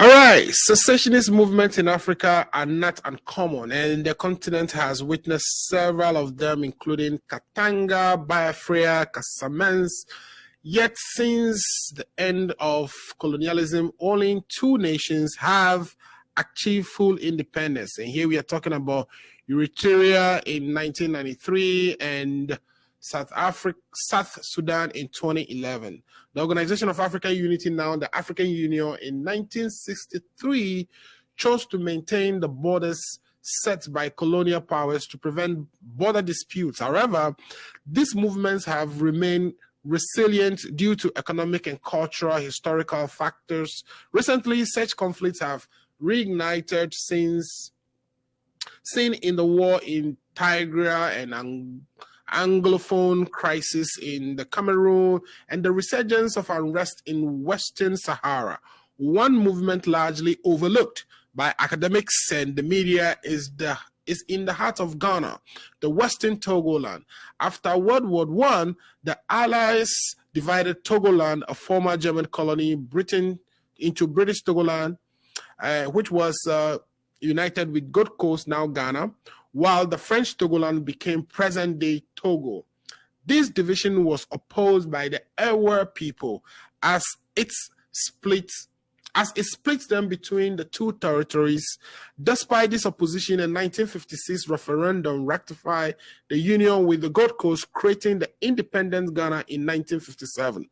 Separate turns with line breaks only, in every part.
All right, secessionist movements in Africa are not uncommon, and the continent has witnessed several of them, including Katanga, Biafra, Casamance. Yet, since the end of colonialism, only two nations have achieved full independence. And here we are talking about Eritrea in 1993 and South Sudan in 2011. The Organization of African Unity, now the African Union, in 1963 chose to maintain the borders set by colonial powers to prevent border disputes. However, these movements have remained resilient due to economic and cultural historical factors. Recently, such conflicts have reignited since seen in the war in Tigray and Anglophone crisis in the Cameroon and the resurgence of unrest in Western Sahara. One movement largely overlooked by academics and the media is in the heart of Ghana, the Western Togoland. After World War I, the Allies divided Togoland, a former German colony, Britain, into British Togoland, which was united with Gold Coast, now Ghana, while the French Togoland became present-day Togo. This division was opposed by the Ewe people as it split them between the two territories. Despite this opposition, a 1956 referendum ratified the union with the Gold Coast, creating the independent Ghana in 1957.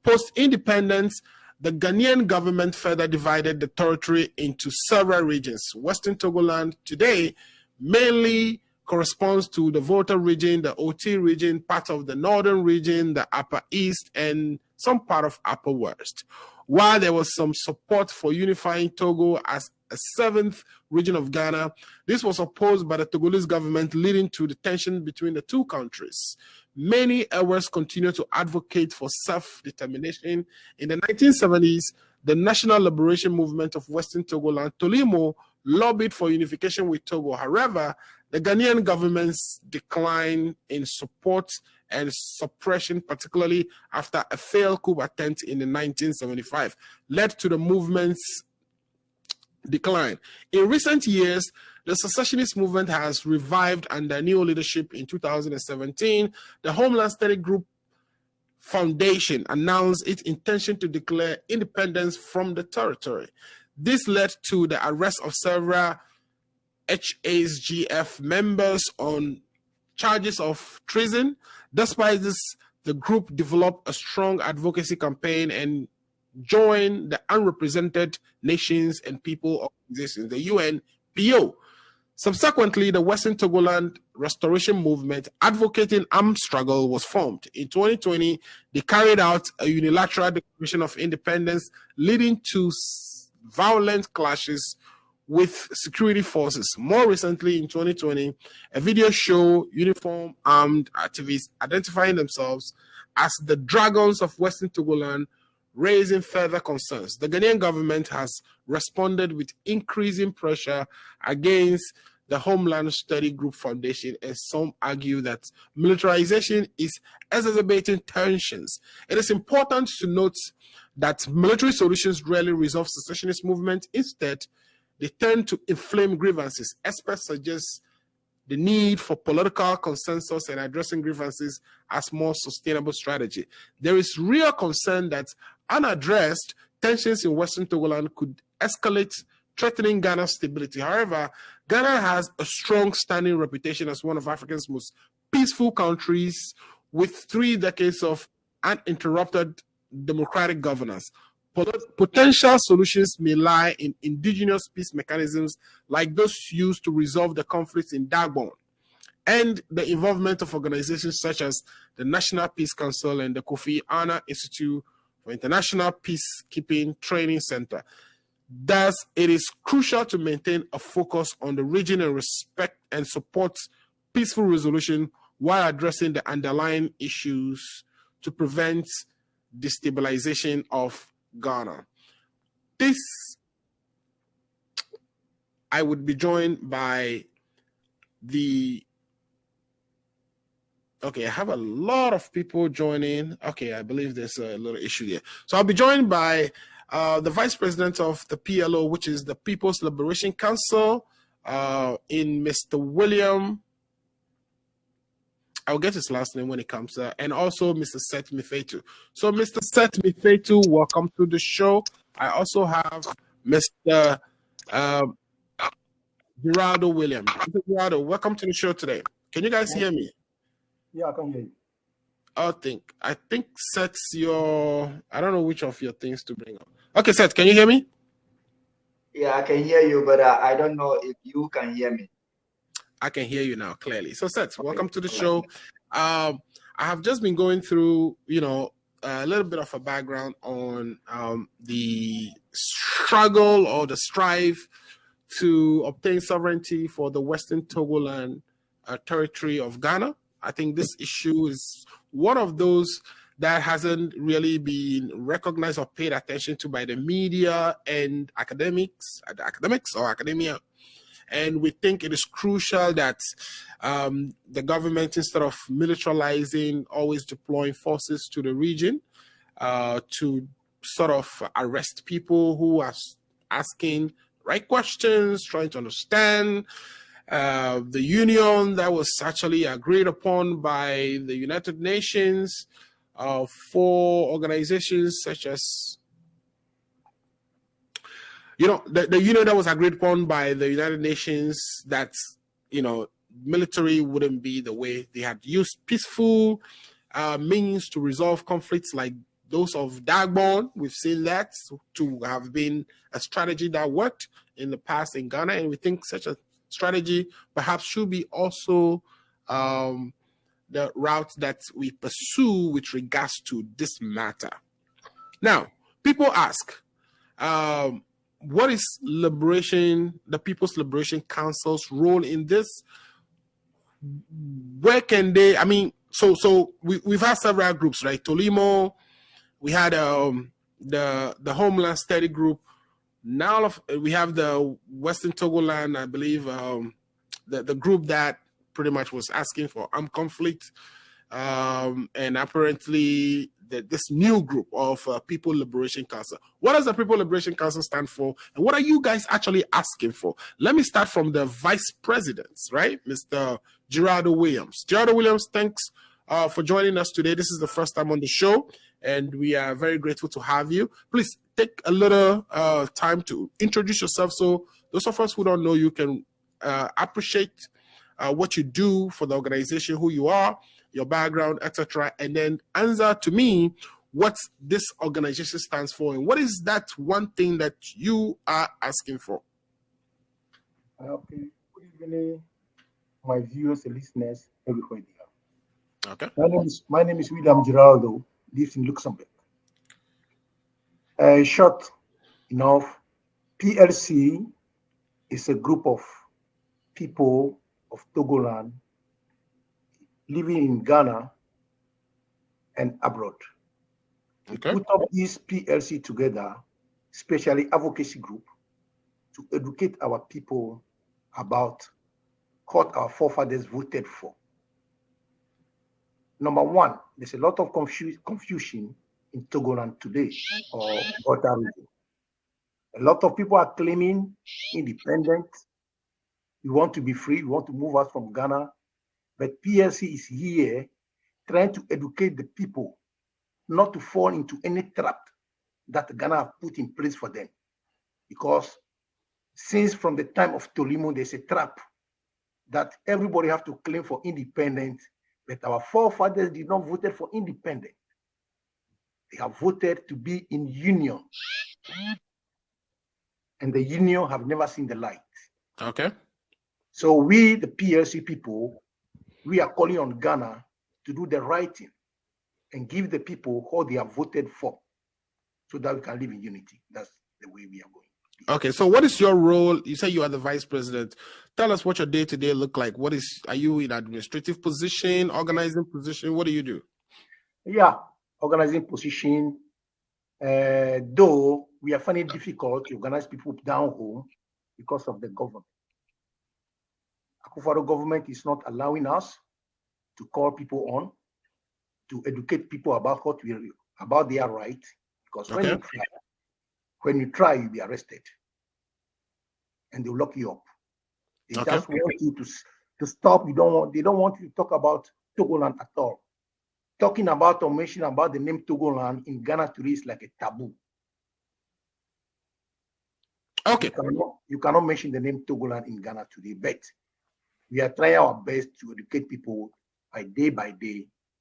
Post-independence, the Ghanaian government further divided the territory into several regions. Western Togoland today mainly corresponds to the Volta region, the Oti region, part of the northern region, the Upper East, and some part of Upper West. While there was some support for unifying Togo as a seventh region of Ghana, this was opposed by the Togolese government, leading to the tension between the two countries. Many Ewes continue to advocate for self-determination. In the 1970s, the National Liberation Movement of Western Togoland, Tolimo, lobbied for unification with Togo. However, the Ghanaian government's decline in support and suppression, particularly after a failed coup attempt in 1975, led to the movement's decline. In recent years, the secessionist movement has revived under new leadership. In 2017, the Homeland Study Group Foundation announced its intention to declare independence from the territory. This led to the arrest of several HSGF members on charges of treason. Despite this, the group developed a strong advocacy campaign and joined the Unrepresented Nations and People Organization, the UNPO. Subsequently, the Western Togoland Restoration Movement, advocating armed struggle, was formed. In 2020, they carried out a unilateral declaration of independence, leading to violent clashes with security forces. More recently, in 2020, a video showed uniformed armed activists identifying themselves as the Dragons of Western Togoland, raising further concerns. The Ghanaian government has responded with increasing pressure against the Homeland Study Group Foundation, and some argue that militarization is exacerbating tensions. It is important to note that military solutions rarely resolve secessionist movement. Instead, they tend to inflame grievances. Experts suggest the need for political consensus and addressing grievances as more sustainable strategy. There is real concern that unaddressed tensions in Western Togoland could escalate, threatening Ghana's stability. However, Ghana has a strong standing reputation as one of Africa's most peaceful countries, with 3 decades of uninterrupted democratic governance. Potential solutions may lie in indigenous peace mechanisms like those used to resolve the conflicts in Dagbon, and the involvement of organizations such as the National Peace Council and the Kofi Annan Institute for International Peacekeeping Training Center. Thus, it is crucial to maintain a focus on the region and respect and support peaceful resolution while addressing the underlying issues to prevent destabilization of Ghana. I would be joined by I have a lot of people joining. Okay, I believe there's a little issue here. So I'll be joined by the vice president of the PLO, which is the People's Liberation Council, in Mr. William. I'll get his last name when it comes, and also Mr. Seth Mifetu. So, Mr. Seth Mifetu, welcome to the show. I also have Mr. Geraldo Williams. Mr. Geraldo, welcome to the show today. Can you guys hear me?
Yeah, I can hear you.
I think Seth's I don't know which of your things to bring up. Okay, Seth, can you hear me?
Yeah, I can hear you, but I don't know if you can hear me.
I can hear you now clearly. So, Seth, welcome to the show. I have just been going through, a little bit of a background on the struggle or the strive to obtain sovereignty for the Western Togoland territory of Ghana. I think this issue is one of those that hasn't really been recognized or paid attention to by the media and academics or academia. And we think it is crucial that the government, instead of militarizing, always deploying forces to the region to sort of arrest people who are asking right questions, trying to understand. The union that was actually agreed upon by the United Nations for organizations such as, the union that was agreed upon by the United Nations that, military wouldn't be the way. They had used peaceful means to resolve conflicts like those of Dagbon. We've seen that to have been a strategy that worked in the past in Ghana, and we think such a strategy perhaps should be also the route that we pursue with regards to this matter. Now, people ask, what is the People's Liberation Council's role in this? Where can they, so we've had several groups, right? Tolimo, we had the Homeland Study Group. Now we have the Western Togoland, I believe, the group that pretty much was asking for armed conflict, and apparently this new group of People Liberation Council. What does the People Liberation Council stand for, and what are you guys actually asking for? Let me start from the vice presidents, right? Mr. Geraldo Williams. Geraldo Williams, thanks for joining us today. This is the first time on the show, and we are very grateful to have you. Please take a little time to introduce yourself so those of us who don't know you can appreciate what you do for the organization, who you are, your background, etc., and then answer to me what this organization stands for and what is that one thing that you are asking for.
Okay. Good evening, my viewers and listeners everywhere they are.
Okay.
My name is William Geraldo, lives in Luxembourg. Short enough, PLC is a group of people of Togoland living in Ghana and abroad.
Okay.
We put up this PLC together, especially advocacy group, to educate our people about what our forefathers voted for. Number one, there's a lot of confusion in Togoland today, or Volta region. A lot of people are claiming independence. We want to be free. We want to move out from Ghana. But PLC is here trying to educate the people not to fall into any trap that Ghana have put in place for them. Because since from the time of Tolimo, there's a trap that everybody have to claim for independence, but our forefathers did not vote for independence. They have voted to be in union. And the union have never seen the light.
Okay.
So we, the PLC people, we are calling on Ghana to do the right thing and give the people what they have voted for so that we can live in unity. That's the way we are going.
Okay, so what is your role? You say you are the vice president. Tell us what your day-to-day look like. Are you in administrative position, organizing position? What do you do?
Yeah, organizing position. Though we are finding it difficult to organize people down home because of the government. Akufo-Addo government is not allowing us to call people on, to educate people about about their rights. Because when you fly, When you try, you'll be arrested. And they'll lock you up. They just want you to stop. They don't want you to talk about Togoland at all. Talking about or mentioning about the name Togoland in Ghana today is like a taboo.
Okay.
You cannot mention the name Togoland in Ghana today, but we are trying our best to educate people by day,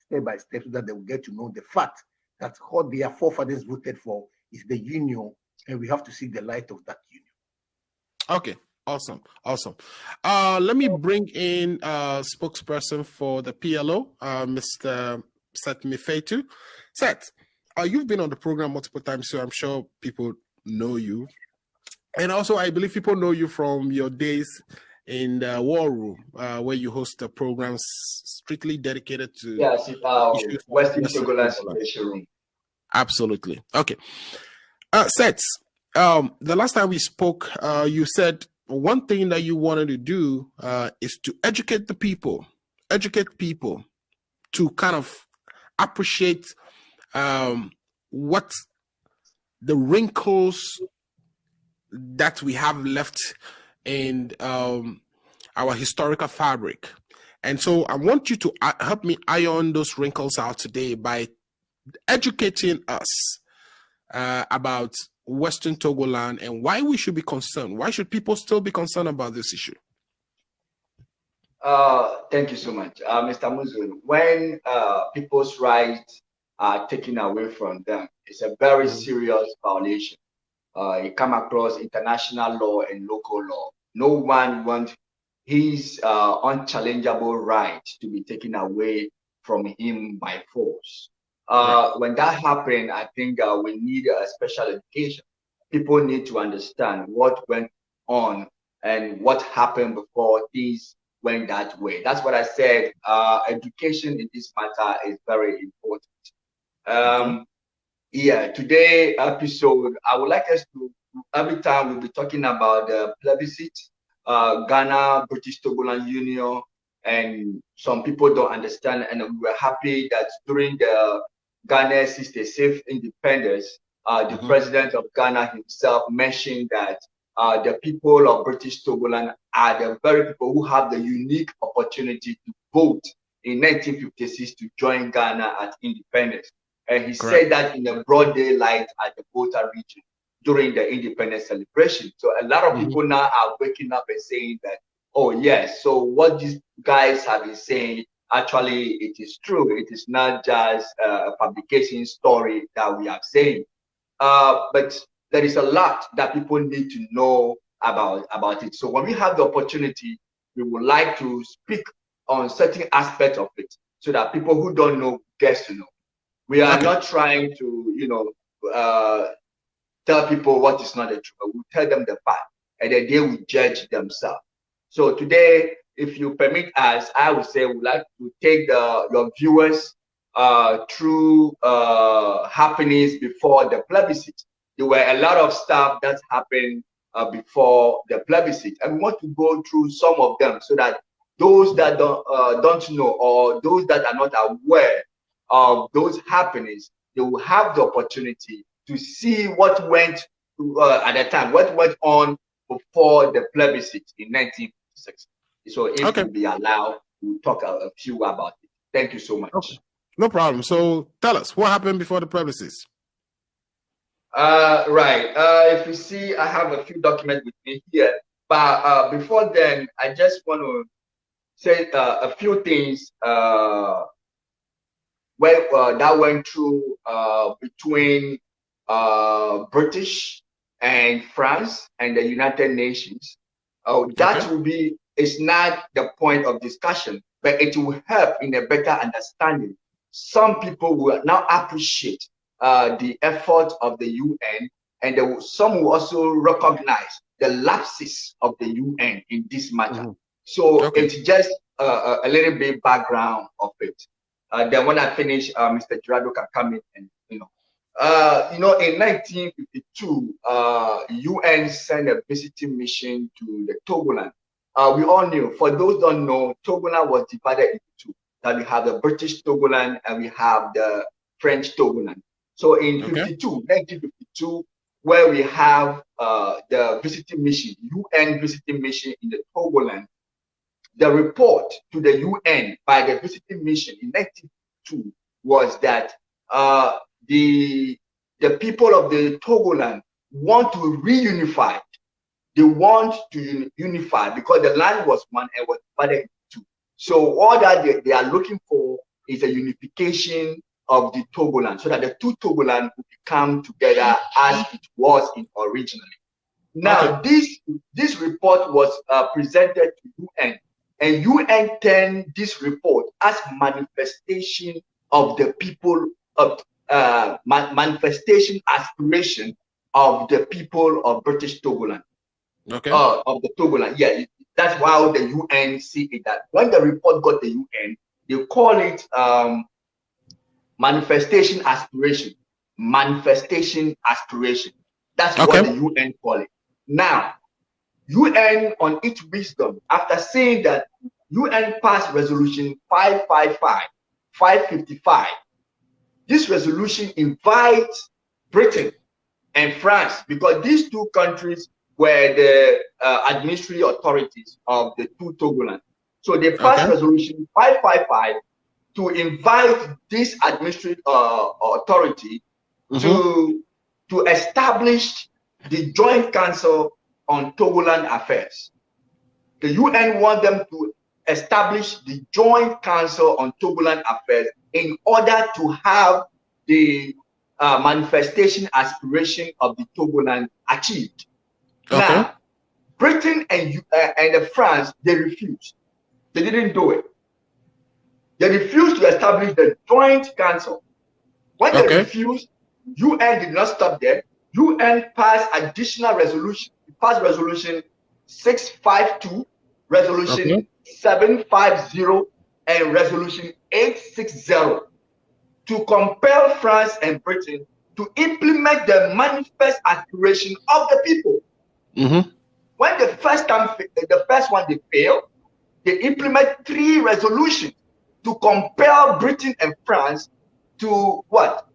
step by step, so that they will get to know the fact that what their forefathers voted for is the union, and we have to see the light of that union.
Okay, awesome. Let me bring in spokesperson for the PLO, Mr. Seth Mifetu. Seth, you've been on the program multiple times, so I'm sure people know you. And also, I believe people know you from your days in the War Room, where you host the programs strictly dedicated to
Western Togoland Situation Room.
Absolutely. Okay. Seth, the last time we spoke, you said one thing that you wanted to do is to educate people to kind of appreciate what the wrinkles that we have left in our historical fabric. And so I want you to help me iron those wrinkles out today by educating us about Western Togoland and why we should be concerned. Why should people still be concerned about this issue?
Thank you so much, Mr. Muzu. When people's rights are taken away from them, it's a very serious violation. It comes across international law and local law. No one wants his unchallengeable right to be taken away from him by force. When that happens, I think we need a special education. People need to understand what went on and what happened before things went that way. That's what I said. Education in this matter is very important. Today episode, I would like us to, every time we'll be talking about the plebiscite, Ghana, British Togoland Union, and some people don't understand. And we were happy that during the Ghana 66th independence, the president of Ghana himself mentioned that the people of British Togoland are the very people who have the unique opportunity to vote in 1956 to join Ghana at independence. And he said that in the broad daylight at the Volta region during the independence celebration. So a lot of people now are waking up and saying that, oh yes, so what these guys have been saying, actually it is true. It is not just a publication story that we are saying. But there is a lot that people need to know about it. So when we have the opportunity, we would like to speak on certain aspects of it so that people who don't know get to know. We are not trying to, tell people what is not the truth. We tell them the fact, and then they will judge themselves. So today, if you permit us, I would say we'd like to take your viewers through happenings before the plebiscite. There were a lot of stuff that happened before the plebiscite, and we want to go through some of them so that those that don't know or those that are not aware of those happenings, they will have the opportunity to see what went at the time, what went on before the plebiscite in 1956. So if we'll be allowed, we'll talk a few about it. Thank you so much.
Okay. No problem. So tell us, what happened before the plebiscite?
If you see, I have a few documents with me here. But before then, I just want to say a few things that went through between British and France and the United Nations. That will be, it's not the point of discussion, but it will help in a better understanding. Some people will now appreciate the effort of the UN, and some will also recognize the lapses of the UN in this matter. So it's just a little bit background of it. Then when I finish, Mr. Gerardo can come in and in 1952, UN sent a visiting mission to the Togoland. We all knew. For those who don't know, Togoland was divided into two. That we have the British Togoland and we have the French Togoland. So in 1952, where we have the visiting mission, UN visiting mission in the Togoland. The report to the UN by the visiting mission in 1992 was that the people of the Togoland want to reunify. They want to unify because the land was one and was divided into two. So all that they are looking for is a unification of the Togoland, so that the two Togoland will come together as it was originally. Now, this report was presented to UN, and UN turned this report as manifestation of the people of manifestation aspiration of the people of British Togoland.
Okay.
Of the Togoland. Yeah, that's how the UN see it. That when the report got the UN, they call it manifestation aspiration. Manifestation aspiration. That's what the UN call it. Now, UN on its wisdom, after saying that UN passed resolution 555, this resolution invites Britain and France, because these two countries were the administrative authorities of the two Togoland. So they passed resolution 555 to invite this administrative authority to establish the Joint Council on Togoland Affairs. The UN want them to establish the Joint Council on Togoland Affairs in order to have the manifestation aspiration of the Togoland achieved. Now, Britain and France, they refused. They didn't do it. They refused to establish the Joint Council. When they refused, UN did not stop there. UN passed additional resolution. It passed resolution 652, resolution 750, and resolution 860 to compel France and Britain to implement the manifest aspiration of the people. When the first one they failed, they implement 3 resolutions to compel Britain and France to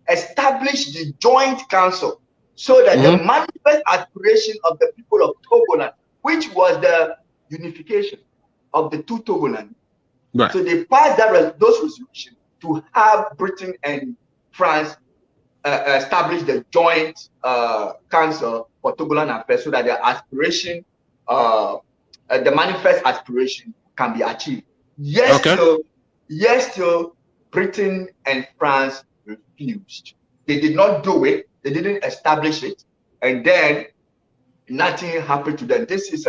establish the Joint Council, so that the manifest aspiration of the people of Togoland, which was the unification of the two Togoland. So they passed those resolutions to have Britain and France establish the Joint Council for Togoland Affairs, so that the aspiration, the manifest aspiration, can be achieved. Yes, still, Britain and France refused. They did not do it. They didn't establish it, and then nothing happened to them. This is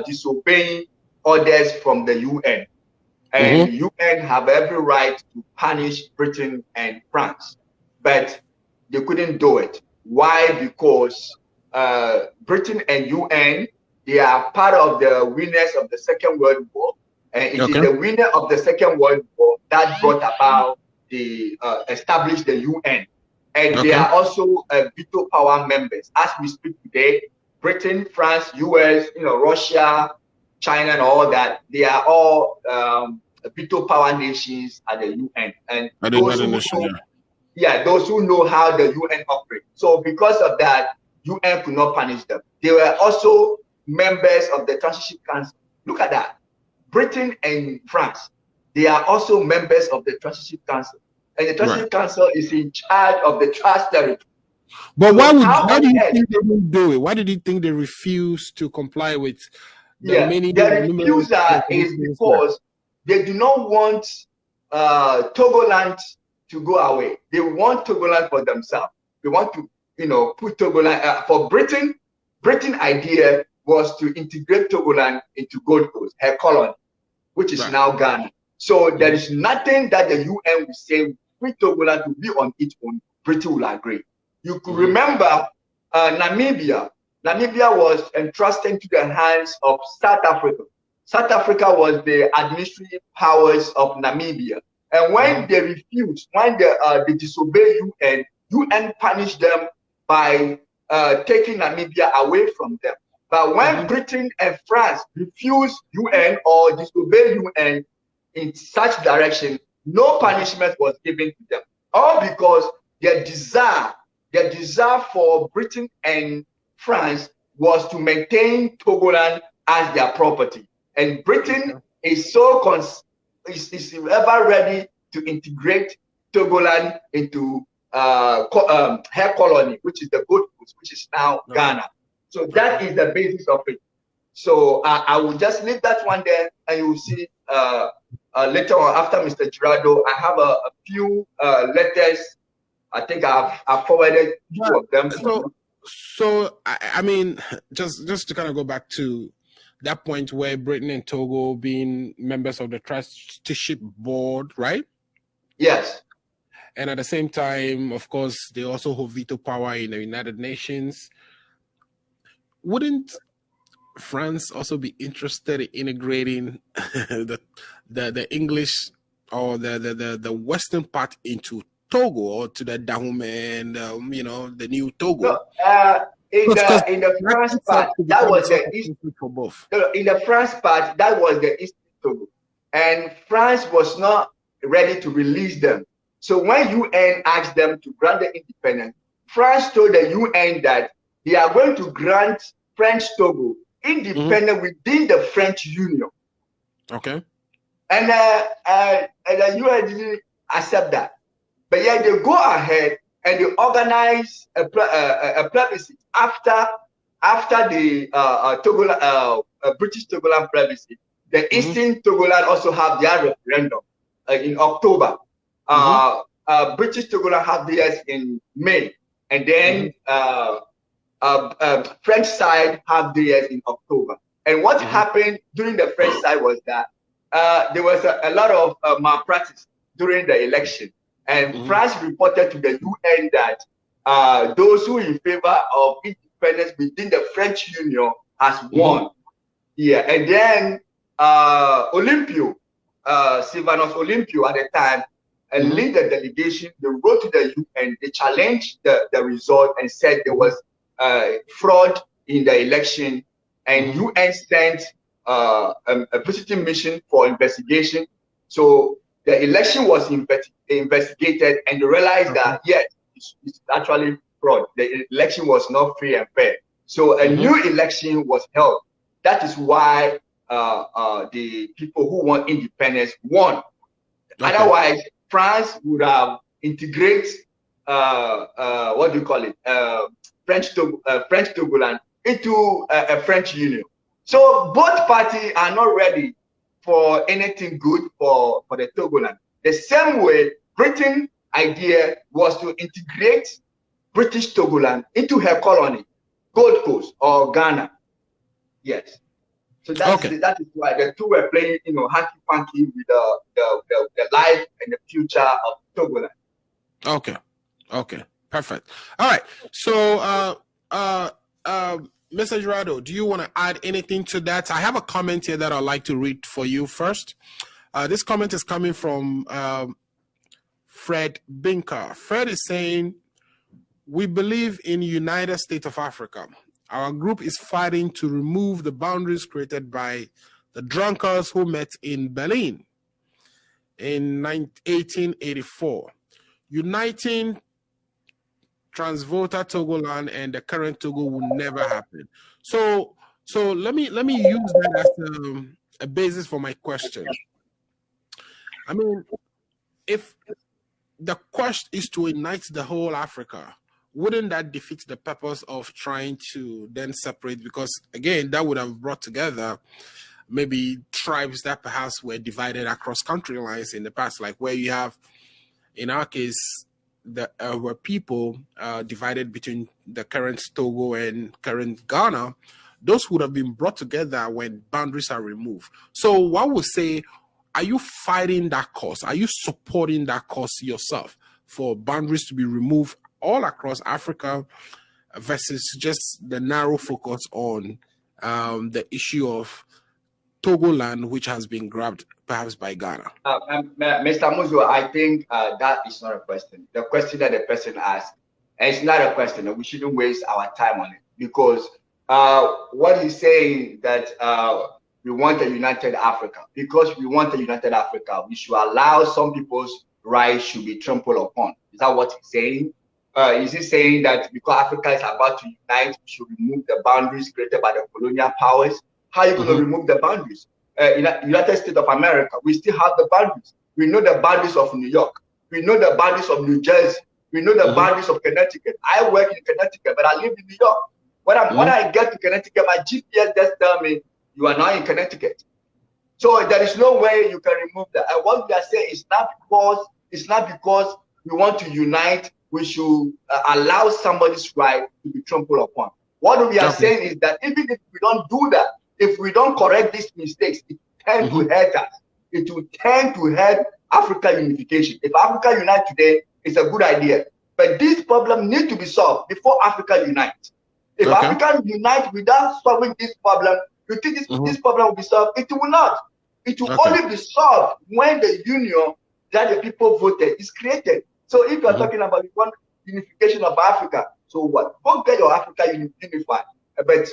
disobeying orders from the UN, and the UN have every right to punish Britain and France, but they couldn't do it. Why? Because Britain and UN, they are part of the winners of the Second World War, and it is the winner of the Second World War that brought about the established the UN. And they are also veto power members. As we speak today, Britain, France, US, Russia, China, and all that, they are all veto power nations at the UN. And those who know how the UN operates. So because of that, UN could not punish them. They were also members of the Transition Council. Look at that. Britain and France, they are also members of the Transition Council. And the Transition Council is in charge of the trust territory.
But why do you think they didn't do it? Why did you think they refused to comply with the
refusal is because they do not want Togoland to go away. They want Togoland for themselves. They want to, put Togoland for Britain. Britain idea was to integrate Togoland into Gold Coast, her colony, which is now Ghana. So there is nothing that the UN will say free Togoland to be on its own. Britain will agree. You could remember Namibia. Namibia was entrusted to the hands of South Africa. South Africa was the administrative powers of Namibia. And when they refused, when they disobeyed UN, UN punished them by taking Namibia away from them. But when Britain and France refused UN or disobeyed UN in such direction, no punishment was given to them. All because their desire the desire for Britain and France was to maintain Togoland as their property. And Britain is is ever ready to integrate Togoland into her colony, which is the Gold Coast, which is now Ghana. So that is the basis of it. So I will just leave that one there, and you will see later on after Mr. Girardo. I have a few letters. I think I've forwarded two of them.
So I mean, just to kind of go back to that point where Britain and Togo being members of the trusteeship board, right?
Yes.
And at the same time, of course, they also hold veto power in the United Nations. Wouldn't France also be interested in integrating the English or the Western part into Togo, or to the Dahomey and the new Togo?
No, in the France part, that was the East
for both.
In the France part, that was the East Togo, and France was not ready to release them. So when UN asked them to grant the independence, France told the UN that they are going to grant French Togo independent within the French Union.
Okay.
And the UN didn't accept that. But yet they go ahead and they organize a plebiscite after the British Togoland plebiscite. The Eastern Togoland also have their referendum in October. British Togoland have theirs in May, and then French side have theirs in October. And what happened during the French side was that there was a lot of malpractice during the election, and France reported to the UN that those who are in favor of independence within the French Union has won. Yeah, and then Olympio, Sylvanus Olympio at the time, and lead the delegation. They wrote to the UN, they challenged the result and said there was fraud in the election, and UN sent a visiting mission for investigation. So the election was investigated, and they realized that yes, it's actually fraud. The election was not free and fair. So a new election was held. That is why the people who want independence won. Otherwise, France would have integrated what do you call it, French Togoland into a French Union. So both parties are not ready for anything good for the Togoland. The same way Britain idea was to integrate British Togoland into her colony, Gold Coast or Ghana. Yes. So that is why the two were playing, hanky-panky with the life and the future of Togoland.
Okay, perfect. All right. So, Mr. Girardo, do you want to add anything to that? I have a comment here that I'd like to read for you first. This comment is coming from Fred Binker. Fred is saying, "We believe in United States of Africa. Our group is fighting to remove the boundaries created by the drunkards who met in Berlin in 1884, uniting Transvolta Togoland and the current Togo will never happen." So let me use that as a basis for my question. I mean, if the quest is to unite the whole Africa, wouldn't that defeat the purpose of trying to then separate? Because again, that would have brought together maybe tribes that perhaps were divided across country lines in the past, like where you have, in our case, were people divided between the current Togo and current Ghana. Those would have been brought together when boundaries are removed. So what would say, are you fighting that cause? Are you supporting that cause yourself for boundaries to be removed all across Africa versus just the narrow focus on the issue of Togoland, which has been grabbed perhaps by Ghana?
Mr. Muzo, I think that is not a question. The question that the person asked, it's not a question, and we shouldn't waste our time on it, because what he's saying that we want a united Africa. Because we want a united Africa, we should allow some people's rights should be trampled upon. Is that what he's saying? Is he saying that because Africa is about to unite, we should remove the boundaries created by the colonial powers? How are you going to remove the boundaries? In the United States of America, we still have the boundaries. We know the boundaries of New York. We know the boundaries of New Jersey. We know the boundaries of Connecticut. I work in Connecticut, but I live in New York. When I get to Connecticut, my GPS just tell me you are now in Connecticut. So there is no way you can remove that. And what we are saying is not because we want to unite, we should allow somebody's right to be trampled upon. What we are saying is that even if we don't do that, if we don't correct these mistakes, it tends to hurt us. It will tend to hurt Africa unification. If Africa unite today, it's a good idea. But this problem needs to be solved before Africa unites. If Africa unite without solving this problem, you think this problem will be solved? It will not. It will only be solved when the union that the people voted is created. So if you are talking about one unification of Africa, so what? Go get your Africa unified. But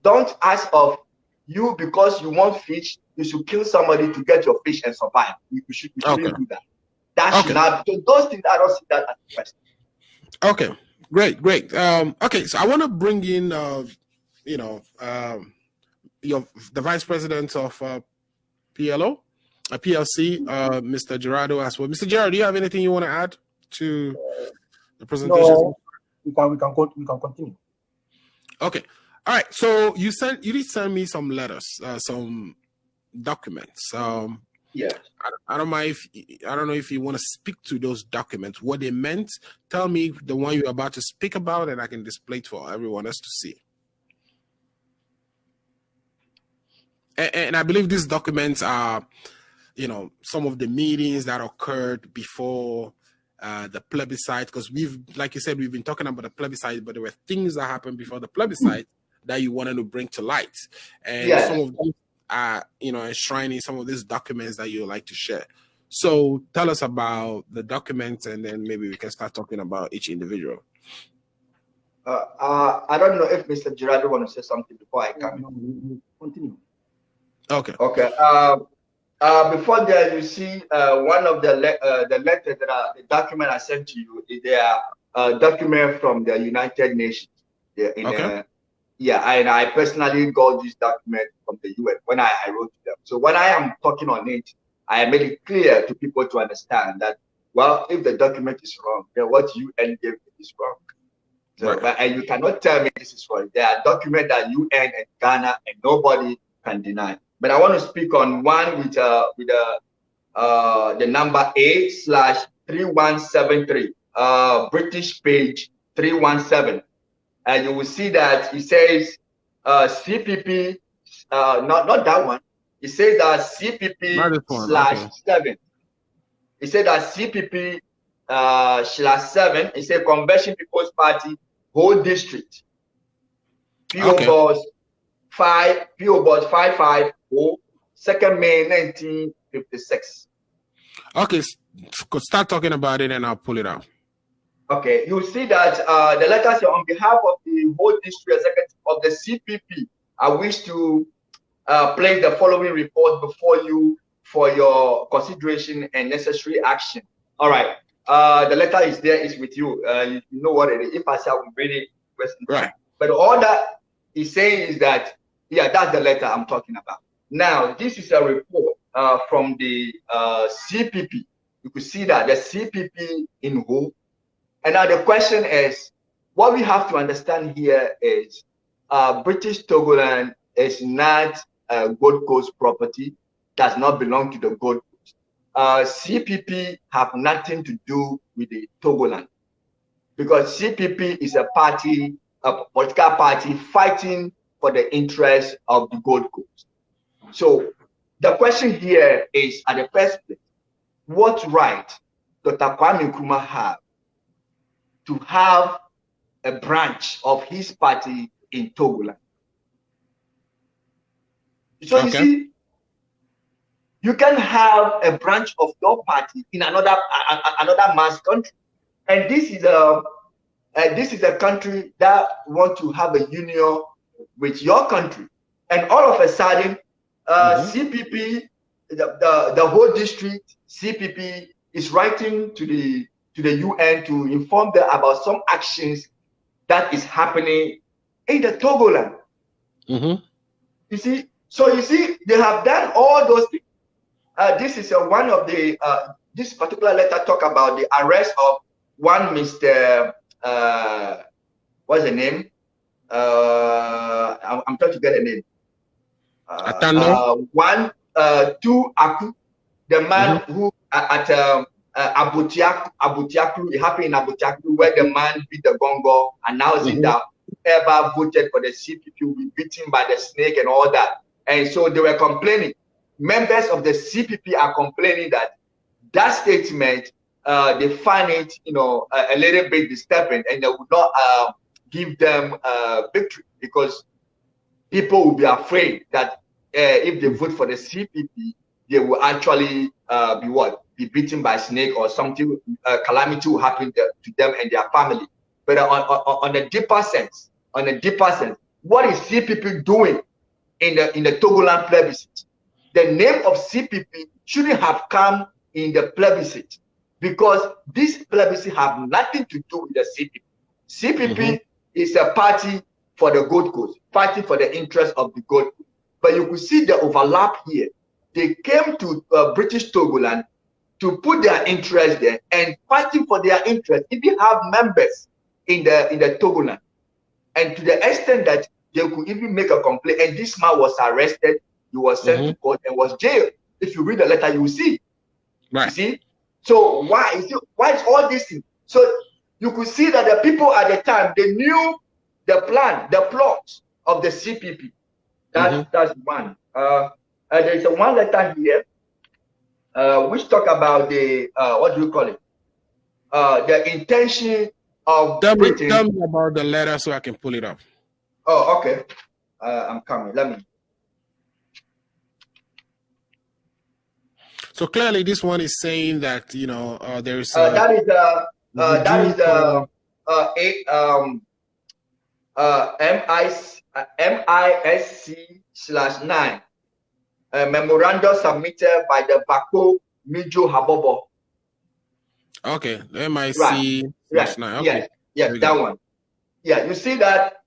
don't ask of you because you want fish, you should kill somebody to get your fish and survive. You shouldn't do that. That should not. So those things, I don't see that as the question.
Okay, great. Okay, so I want to bring in, the vice president of PLC, Mr. Gerardo as well. Mr. Gerardo, do you have anything you want to add to the presentation?
No, we can continue.
Okay. All right. So you did send me some letters, some documents.
Yeah.
I don't mind I don't know if you want to speak to those documents, what they meant. Tell me the one you're about to speak about, and I can display it for everyone else to see. And I believe these documents are, some of the meetings that occurred before the plebiscite, because like you said, we've been talking about the plebiscite, but there were things that happened before the plebiscite that you wanted to bring to light. And some of them are, enshrining some of these documents that you would like to share. So tell us about the documents, and then maybe we can start talking about each individual.
I don't know if Mr. Gerardo want to say something before I come in.
Continue.
Okay.
Before that, you see one of the letters the document I sent to you is a document from the United Nations. And I personally got this document from the UN when I wrote to them. So when I am talking on it, I made it clear to people to understand that, well, if the document is wrong, then what UN gave is wrong. So, and you cannot tell me this is wrong. There are documents that UN and Ghana and nobody can deny. But I want to speak on one with the number A/3173, British page 317, and you will see that it says CPP, not that one. It says that CPP/7. It says that CPP /7. It says Convention People's Party whole district. PO Box 550, 2nd May 1956.
Okay, start talking about it and I'll pull it out.
Okay, you see that the letter says, on behalf of the whole district executive of the CPP, I wish to place the following report before you for your consideration and necessary action. All right, the letter is there, it's with you. You know what it is. If I say I will read it,
right.
But all that is saying is that, that's the letter I'm talking about. Now, this is a report from the CPP. You could see that the CPP in whole. And now the question is, what we have to understand here is British Togoland is not a Gold Coast property, does not belong to the Gold Coast. CPP have nothing to do with the Togoland, because CPP is a party, a political party fighting for the interests of the Gold Coast. So the question here is, at the first place, what right Dr. Kwame Nkrumah have to have a branch of his party in Togoland? So you see, you can have a branch of your party in another man's country, and this is a country that want to have a union with your country, and all of a sudden, CPP, the whole district CPP is writing to to the UN to inform them about some actions that is happening in the Togoland. You see, so you see, they have done all those things. This is one of the this particular letter talk about the arrest of one Mr. What's the name? I'm trying to get a name. Two Aku, the man who at Abutiaklu, it happened in Abutiaklu, where the man beat the gongo, announcing that whoever voted for the CPP will be beaten by the snake and all that. And so they were complaining. Members of the CPP are complaining that that statement, they find it, you know, a little bit disturbing, and they would not give them victory, because people will be afraid that if they vote for the CPP, they will actually be beaten by a snake, or something, calamity will happen to them and their family. But on a deeper sense, what is CPP doing in the Togoland plebiscite? The name of CPP shouldn't have come in the plebiscite, because this plebiscite have nothing to do with the CPP. CPP is a party for the Gold Coast, fighting for the interest of the Gold Coast. But you could see the overlap here. They came to British Togoland to put their interest there and fighting for their interest. If you have members in the Togoland, and to the extent that they could even make a complaint, and this man was arrested, he was sent to court and was jailed. If you read the letter, you will see. Right. You see? So why is all this thing? So you could see that the people at the time, they knew the plan, the plot of the CPP. That's one. There's one letter here which talk about the what do you call it? The intention of Britain.
Tell me about the letter so I can pull it up.
Oh, okay. I'm coming. Let me.
So clearly, this one is saying that, you know, there's
that is the MISC/9 memorandum submitted by the Bako Mijo Habobo.
Okay, the MIC/9. Okay.
Yes, that one. Yeah, you see that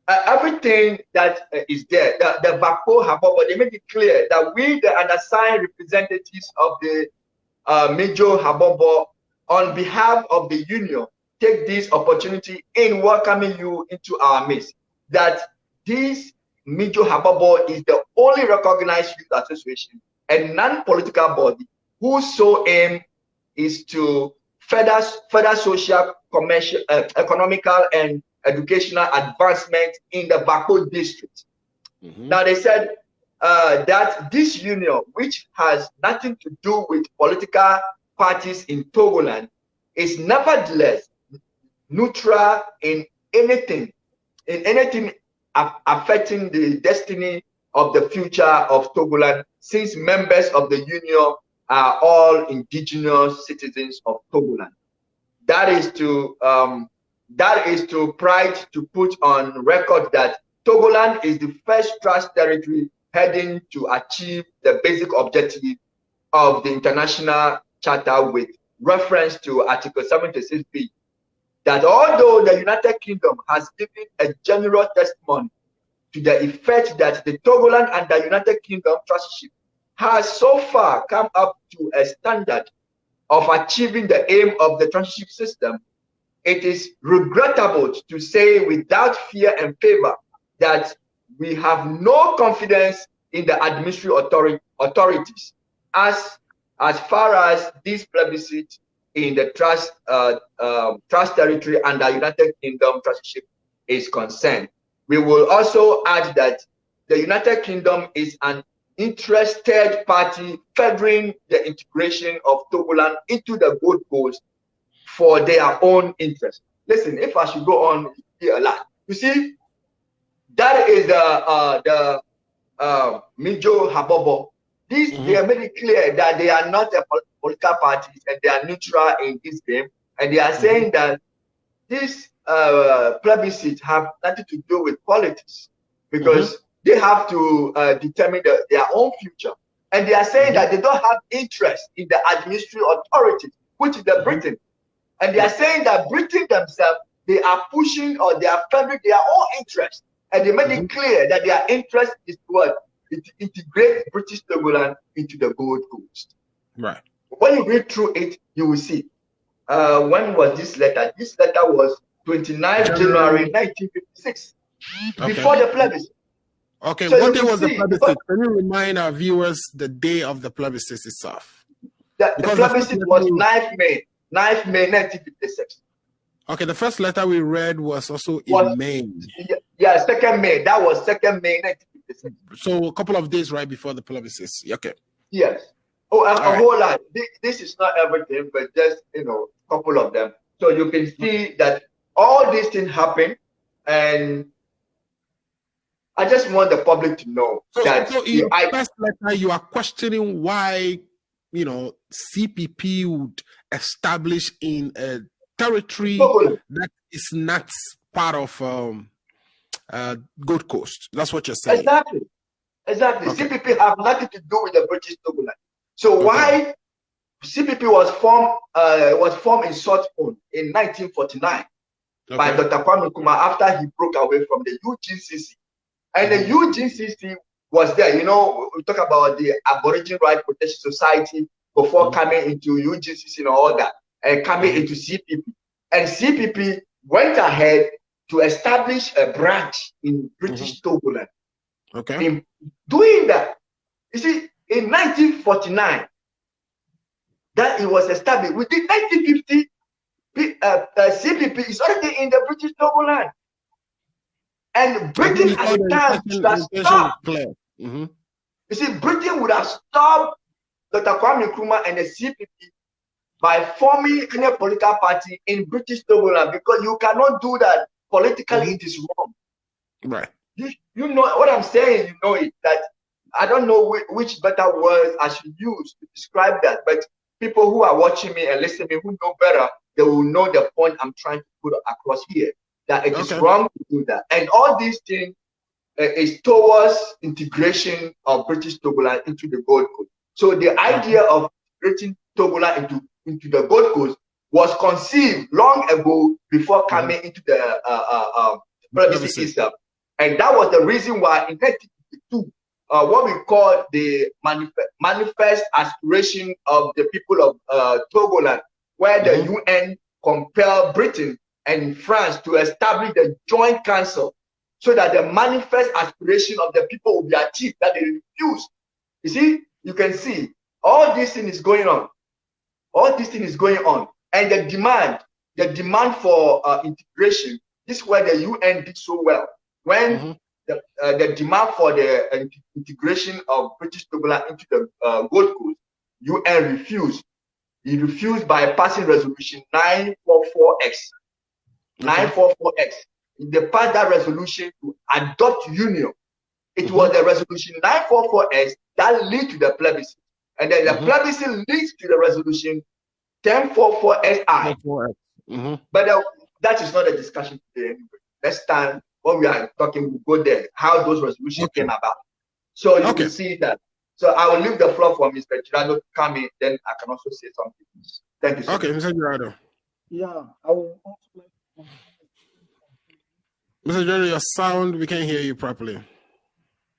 everything that is there, the Bako Habobo, they make it clear that we, the undersigned representatives of the Mijo Habobo, on behalf of the union, take this opportunity in welcoming you into our midst. That this Mijo Habobo is the only recognized youth association and non-political body whose sole aim is to further social, commercial, economical, and educational advancement in the Bako district. Now they said that this union, which has nothing to do with political parties in Togoland, is nevertheless neutral in anything affecting the destiny of the future of Togoland, since members of the union are all indigenous citizens of Togoland. That is to pride to put on record that Togoland is the first trust territory heading to achieve the basic objective of the International Charter with reference to Article 76B, that although the United Kingdom has given a general testimony to the effect that the Togoland and the United Kingdom trusteeship has so far come up to a standard of achieving the aim of the trusteeship system, it is regrettable to say without fear and favor that we have no confidence in the administrative authorities as far as this plebiscite in the trust territory and the United Kingdom trusteeship is concerned. We will also add that the United Kingdom is an interested party furthering the integration of Togoland into the Gold Coast for their own interest. Listen, if I should go on here a lot, you see, that is the Mijo Habobo. They are made it clear that they are not a political parties and they are neutral in this game, and they are saying that this plebiscite have nothing to do with politics, because they have to determine their own future, and they are saying that they don't have interest in the administrative authorities, which is the Britain. And they are saying that Britain themselves, they are pushing or they are favoring their own interest. And they made it clear that their interest is what? To integrate British Togoland into the Gold Coast.
Right.
When you read through it, you will see. When was this letter? This letter was 29th January 1956, before the plebiscite.
Okay,
So
what day was the plebiscite? Can you remind our viewers the day of the plebiscite itself?
The plebiscite was 9th May 1956.
Okay, the first letter we read was also in May.
Yeah, 2nd May. That was 2nd May 1956.
So a couple of days right before the plebiscite. Okay.
Yes. Oh, a whole lot. This is not everything, but just, a couple of them. So you can see that all these things happen, and I just want the public to know that.
So in your first letter, you are questioning why, CPP would establish in a territory that is not part of Gold Coast. That's what you're saying.
Exactly. Okay. CPP have nothing to do with the British Togoland. So why CPP was formed in Southport in 1949 by Dr. Kwame Nkrumah after he broke away from the UGCC. And the UGCC was there. We talk about the Aboriginal Rights Protection Society before coming into UGCC and all that, and coming into CPP. And CPP went ahead to establish a branch in British Togoland.
Okay.
In doing that, you see, in 1949, that it was established. Within 1950, CPP is already in the British Togoland. And Britain at the time should have stopped. You see, Britain would have stopped Dr. Kwame Nkrumah and the CPP by forming any political party in British Togoland, because you cannot do that. Politically, it is wrong.
Right.
You know what I'm saying, it, that I don't know which better words I should use to describe that, but people who are watching me and listening to me who know better, they will know the point I'm trying to put across here, that it is wrong to do that. And all these things is towards integration of British Togoland into the Gold Coast. So the idea of integrating Togoland into the Gold Coast was conceived long ago before coming into the plebiscite itself. And that was the reason why in 1952, what we call the manifest aspiration of the people of Togoland, where the UN compelled Britain and France to establish the joint council so that the manifest aspiration of the people will be achieved, that they refused. You see, you can see all this thing is going on. All this thing is going on. And the demand for integration, this is where the UN did so well. When the demand for the integration of British Togoland into the Gold Coast, UN refused. He refused by passing resolution 944X. 944X. They passed that resolution to adopt union. It was the resolution 944X that led to the plebiscite. And then the plebiscite leads to the resolution 1044SI. But that is not a discussion today anyway. Let's stand when we are talking, we'll go there, how those resolutions came about. So you can see that. So I will leave the floor for Mr. Girardo to come in, then I can also say something. Thank you, sir.
Okay, Mr. Girardo.
Yeah, I will also like to...
Mr. Girardo, your sound, we can't hear you properly.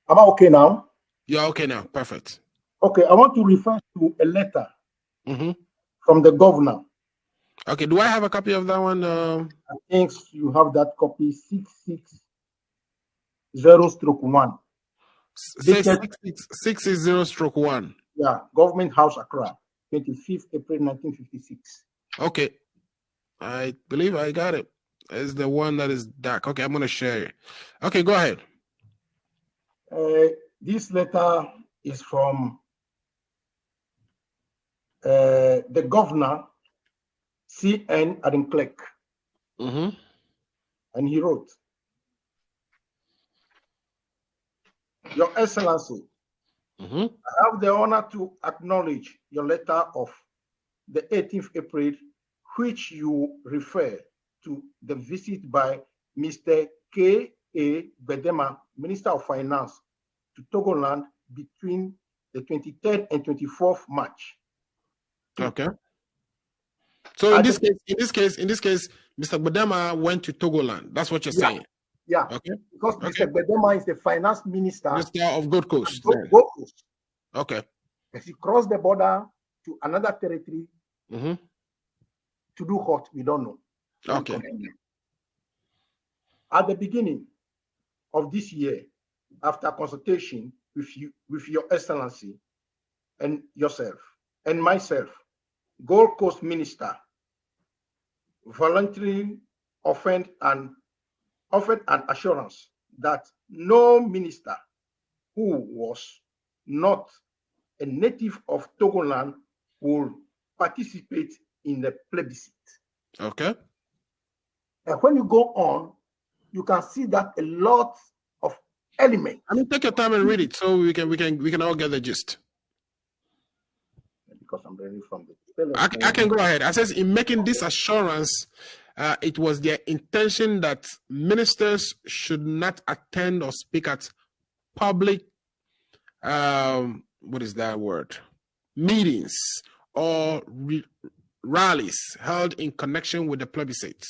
Am I okay now?
You're okay now, perfect.
Okay, I want to refer to a letter from the governor.
Okay, do I have a copy of that one?
I think you have that copy, 660/1.
660/1.
Yeah, Government House, Accra, 25th April 1956.
Okay, I believe I got it. It's the one that is dark. Okay, I'm going to share it. Okay, go ahead.
This letter is from the governor, C.N. Adenclerc. And he wrote, Your Excellency, I have the honor to acknowledge your letter of the 18th April, which you refer to the visit by Mr. K.A. Bedema, Minister of Finance, to Togoland between the 23rd and 24th March.
Okay. So in this case, Mr. Gbedema went to Togoland. That's what you're saying.
Yeah.
Okay.
Because Mr. Gbedema is the finance minister
of Gold Coast.
Gold Coast.
Okay.
As he crossed the border to another territory to do what we don't know.
Okay.
At the beginning of this year, after consultation with Your Excellency and yourself and myself, Gold Coast Minister voluntarily offered an assurance that no minister who was not a native of Togoland will participate in the plebiscite.
Okay.
And when you go on, you can see that a lot of elements.
I mean, take your time and read it so we can all get the gist.
Because I'm reading from the.
I can go ahead. I says in making this assurance, it was their intention that ministers should not attend or speak at public. What is that word? Meetings or rallies held in connection with the plebiscite.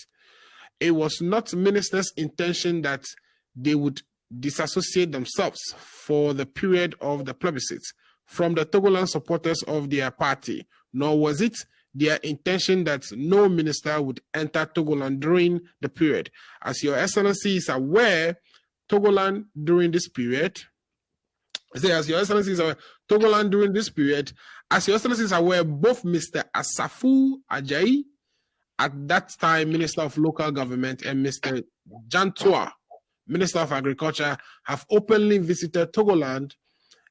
It was not ministers' intention that they would disassociate themselves for the period of the plebiscite from the Togoland supporters of their party, nor was it their intention that no minister would enter Togoland during the period. As Your Excellency is aware, Togoland during this period, as Your Excellency is aware, Togoland during this period, as Your Excellency is aware, both Mr. Asafu Ajayi, at that time Minister of Local Government, and Mr. Jantua, Minister of Agriculture, have openly visited Togoland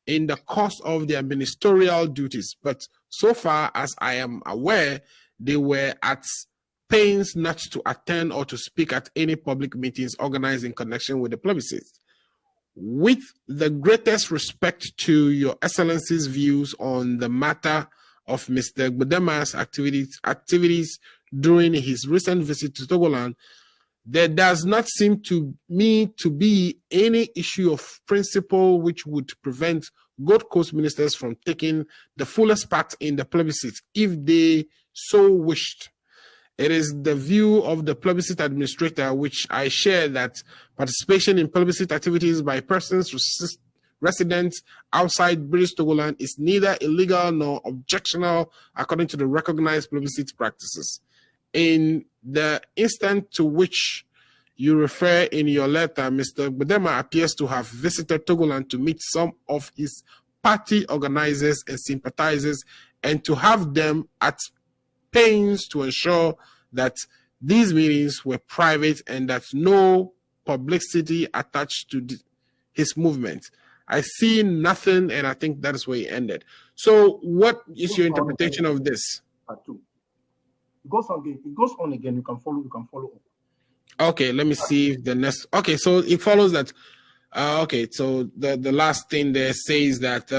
in the course of their ministerial duties. But so far as I am aware, they were at pains not to attend or to speak at any public meetings organized in connection with the plebiscite. With the greatest respect to Your Excellency's views on the matter of Mr. Gbedema's activities during his recent visit to Togoland, there does not seem to me to be any issue of principle which would prevent Gold Coast ministers from taking the fullest part in the plebiscite if they so wished. It is the view of the plebiscite administrator, which I share, that participation in plebiscite activities by persons residents outside British Togoland is neither illegal nor objectionable according to the recognized plebiscite practices. In the instant to which you refer in your letter, Mr. Gbedema appears to have visited Togoland to meet some of his party organizers and sympathizers and to have them at pains to ensure that these meetings were private and that no publicity attached to his movement. I see nothing, and I think that is where he ended. So what is your interpretation of this?
It goes on again. You can follow.
Okay, let me see if the next. Okay, so it follows that. Okay, so the last thing there says that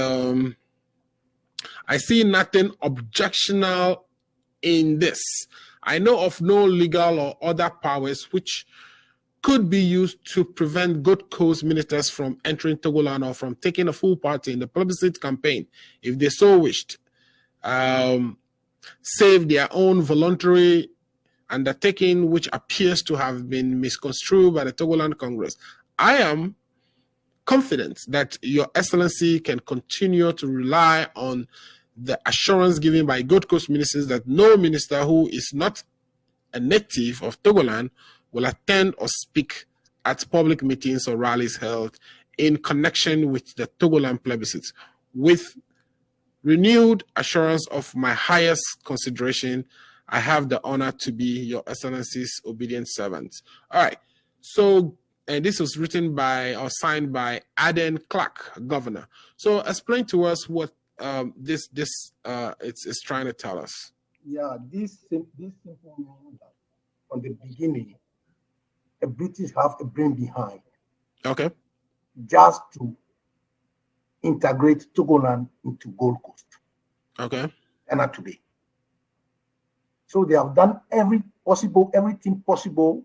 I see nothing objectionable in this. I know of no legal or other powers which could be used to prevent Gold Coast ministers from entering Togoland or from taking a full part in the plebiscite campaign if they so wished, save their own voluntary undertaking, which appears to have been misconstrued by the Togoland Congress. I am confident that Your Excellency can continue to rely on the assurance given by Gold Coast ministers that no minister who is not a native of Togoland will attend or speak at public meetings or rallies held in connection with the Togoland plebiscite. With renewed assurance of my highest consideration, I have the honor to be Your Excellency's obedient servant. All right. So, and this was written by or signed by Aden Clark, Governor. So, explain to us what this it's trying to tell us.
Yeah, this simple meaning that from the beginning, the British have a brain behind.
Okay.
Just to integrate Togoland into Gold Coast.
Okay.
And not today. So they have done everything possible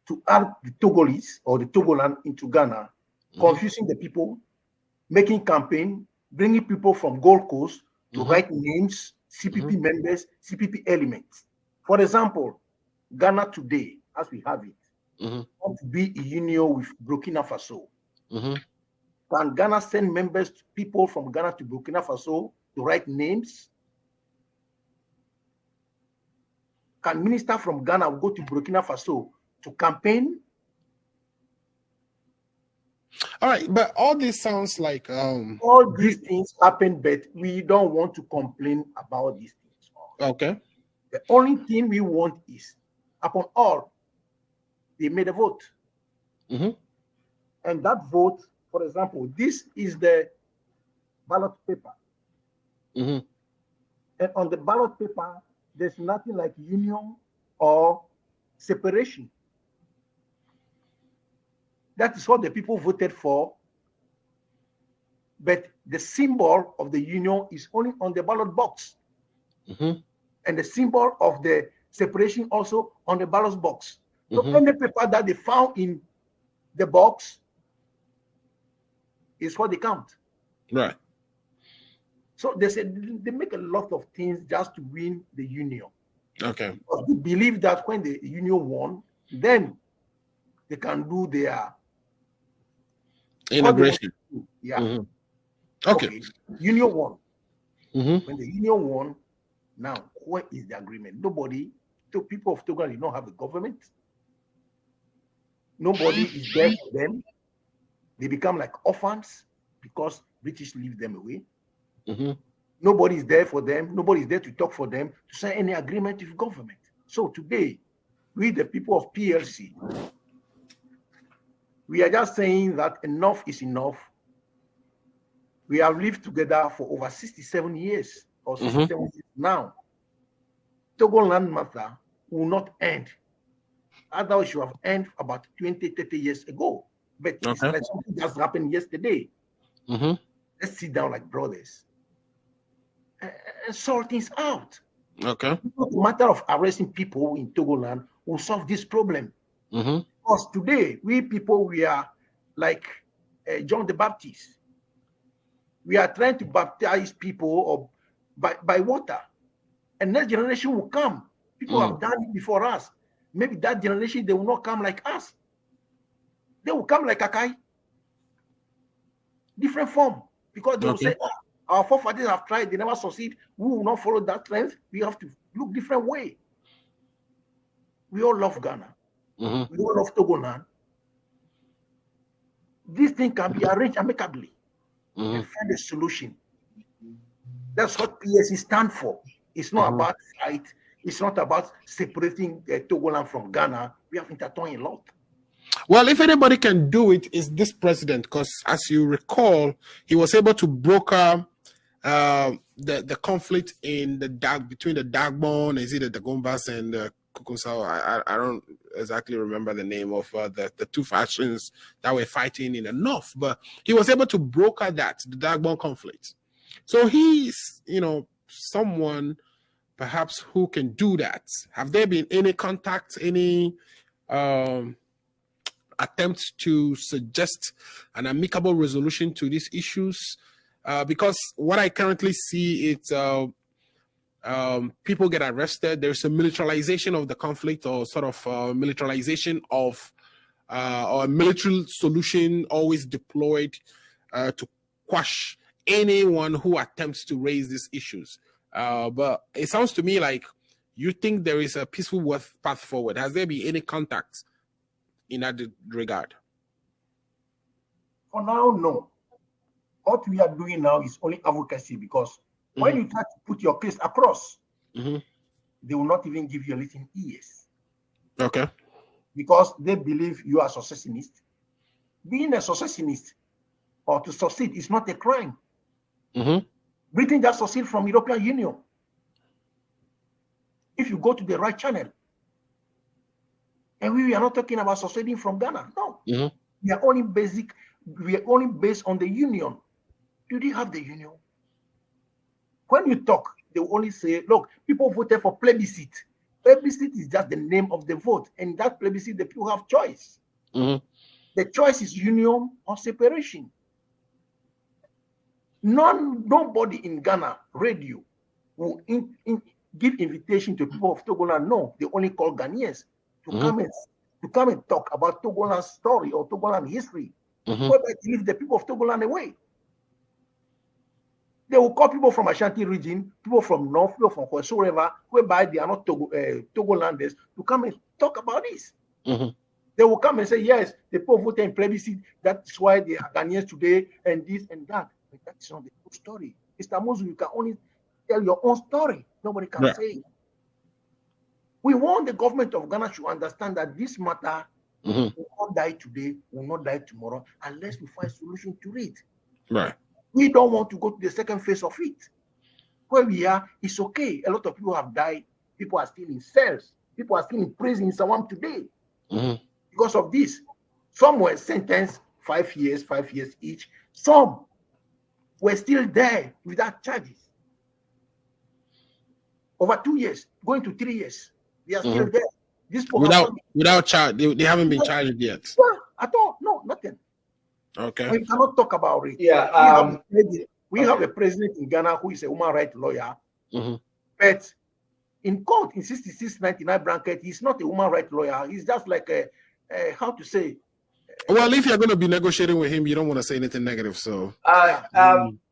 to add the Togolese or the Togoland into Ghana, confusing the people, making campaign, bringing people from Gold Coast to write names CPP members, CPP elements. For example, Ghana today, as we have it, want to be a union with Burkina Faso. Can Ghana send members, people from Ghana to Burkina Faso to write names? Can minister from Ghana go to Burkina Faso to campaign?
All right, but all this sounds like
all these things happen, but we don't want to complain about these things.
Okay.
The only thing we want is, upon all, they made a vote. And that vote, for example, this is the ballot paper. And on the ballot paper, there's nothing like union or separation. That is what the people voted for. But the symbol of the union is only on the ballot box. And the symbol of the separation also on the ballot box. So any paper that they found in the box is what they count.
Right.
So they said they make a lot of things just to win the union.
Okay.
Because they believe that when the union won, then they can do their
integration.
Yeah.
Okay.
Union won. When the union won, now what is the agreement? Nobody, the people of Togo did not have a government. Nobody is there for them. They become like orphans because British leave them away. Nobody is there for them. Nobody is there to talk for them, to sign any agreement with government. So today, we the people of PLC, we are just saying that enough is enough. We have lived together for over 67 years or 67 years now. Togoland matter will not end. Otherwise, it should have ended about 20, 30 years ago. But it's like something just happened yesterday. Let's sit down like brothers and sort things out.
Okay.
The matter of arresting people in Togoland will solve this problem. Because today, we people, we are like John the Baptist. We are trying to baptize people by water. And next generation will come. People have done it before us. Maybe that generation, they will not come like us. They will come like Akai. Different form. Because they will say, our forefathers have tried, they never succeed. We will not follow that trend. We have to look different way. We all love Ghana. We all love Togoland. This thing can be arranged amicably and find a solution. That's what PSC stand for. It's not about fight. It's not about separating Togoland from Ghana. We have intertwined a lot.
Well, if anybody can do it, it's this president, because as you recall, he was able to broker the conflict in the between the Dagbon, is it the Dagombas and the Kukusao? I don't exactly remember the name of the two factions that were fighting in the north, but he was able to broker that, the Dagbon conflict. So he's, someone perhaps who can do that. Have there been any contacts, any attempts to suggest an amicable resolution to these issues? Because what I currently see is people get arrested. There's a militarization of the conflict, or sort of militarization of or a military solution always deployed to quash anyone who attempts to raise these issues. But it sounds to me like you think there is a peaceful path forward. Has there been any contact in that regard?
For now, no. What we are doing now is only advocacy, because when you try to put your case across, they will not even give you a listening ears.
Okay.
Because they believe you are a secessionist. Being a secessionist or to succeed is not a crime. Britain just succeed from European Union. If you go to the right channel. And we are not talking about succeeding from Ghana. No. We are only based on the union. Do they have the union? When you talk, they will only say, look, people voted for plebiscite. Plebiscite is just the name of the vote. And that plebiscite, the people have choice. The choice is union or separation. Nobody in Ghana radio will give invitation to people of Togoland. No, they only call Ghanaians to come and talk about Togoland's story or Togoland history. Whereby they leave the people of Togoland away. They will call people from Ashanti region, people from North, people from whatsoever, whereby they are not Togolanders, to come and talk about this. They will come and say, yes, the people voted in plebiscite, that's why they are Ghanaians today, and this and that. But that's not the true story. Mr. Muzu, you can only tell your own story. Nobody can say it. We want the government of Ghana to understand that this matter will not die today, will not die tomorrow, unless we find a solution to it.
Right.
We don't want to go to the second phase of it. Where we are, it's okay. A lot of people have died. People are still in cells. People are still in prison in Sawam today because of this. Some were sentenced 5 years each. Some were still there without charges. Over 2 years, going to 3 years. They are still there. This
without charge. They haven't been charged yet.
Yeah, at all. No, nothing.
Okay.
We cannot talk about it.
Yeah.
We have a president in Ghana who is a human rights lawyer, but in court in 6699 bracket, he's not a human rights lawyer. He's just like how to say.
Well, if you're going to be negotiating with him, you don't want to say anything negative. So.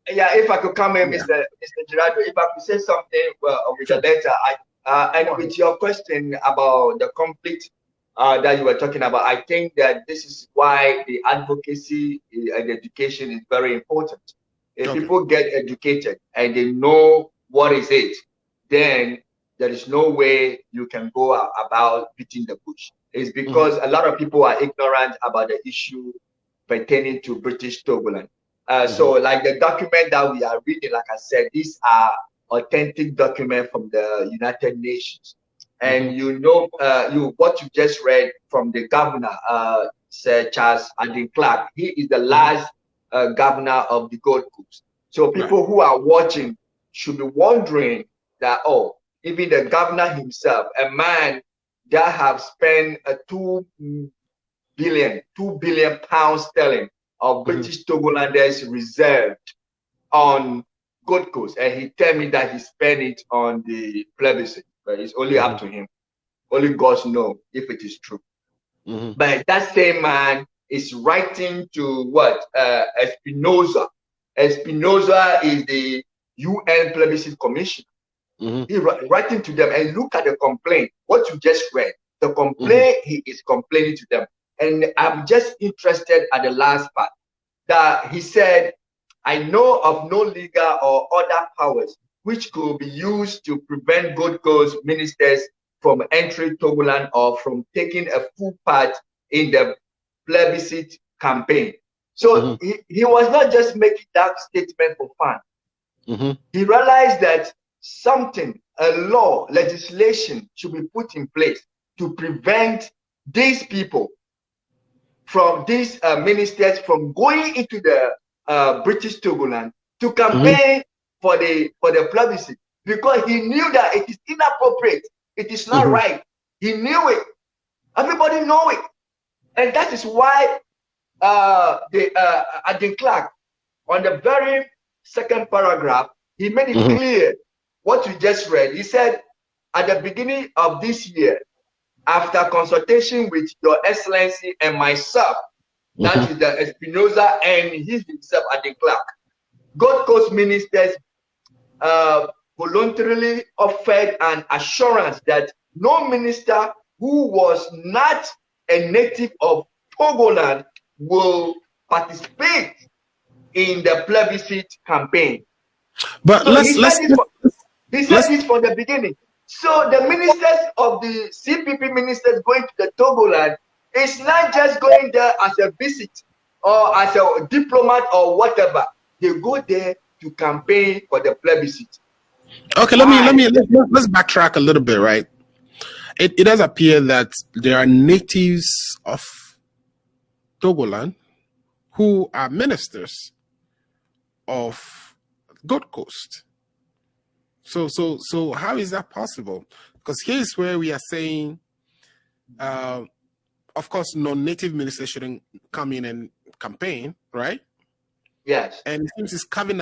If I could come in, Mr. Gerardo, if I could say something with the letter, and with your question about the conflict that you were talking about, I think that this is why the advocacy and education is very important. If people get educated and they know what is it, then there is no way you can go about beating the bush. It's because a lot of people are ignorant about the issue pertaining to British Togoland. So like the document that we are reading, like I said, these are authentic documents from the United Nations. And you know, what you just read from the governor, Sir Charles Adin Clark, he is the last governor of the Gold Coast. So people who are watching should be wondering that, oh, even the governor himself, a man that have spent a 2 billion pounds sterling of British Togolanders reserved on Gold Coast, and he tell me that he spent it on the plebiscite. But it's only up to him. Only God knows if it is true. But that same man is writing to what? Espinoza. Espinoza is the UN Plebiscite Commission. He writing to them, and look at the complaint. What you just read, the complaint he is complaining to them. And I'm just interested at the last part that he said, I know of no legal or other powers which could be used to prevent Gold Coast ministers from entering Togoland or from taking a full part in the plebiscite campaign. So he was not just making that statement for fun. He realized that something, a law, legislation should be put in place to prevent these people from these ministers from going into the British Togoland to campaign for the plebiscite, because he knew that it is inappropriate, it is not right. He knew it. Everybody know it, and that is why Adin Clark, on the very second paragraph, he made it clear what you just read. He said, at the beginning of this year, after consultation with Your Excellency and myself, that is the Espinoza and he himself, Adin Clark, Gold Coast ministers voluntarily offered an assurance that no minister who was not a native of Togoland will participate in the plebiscite campaign.
But
so he said this from the beginning. So the ministers of the CPP ministers going to the Togoland is not just going there as a visit or as a diplomat or whatever. They go there to campaign for the plebiscite.
Okay, let's backtrack a little bit, right? It does appear that there are natives of Togoland who are ministers of Gold Coast. So how is that possible? Because here's where we are saying, of course, non-native ministers shouldn't come in and campaign, right?
Yes.
And it seems it's carving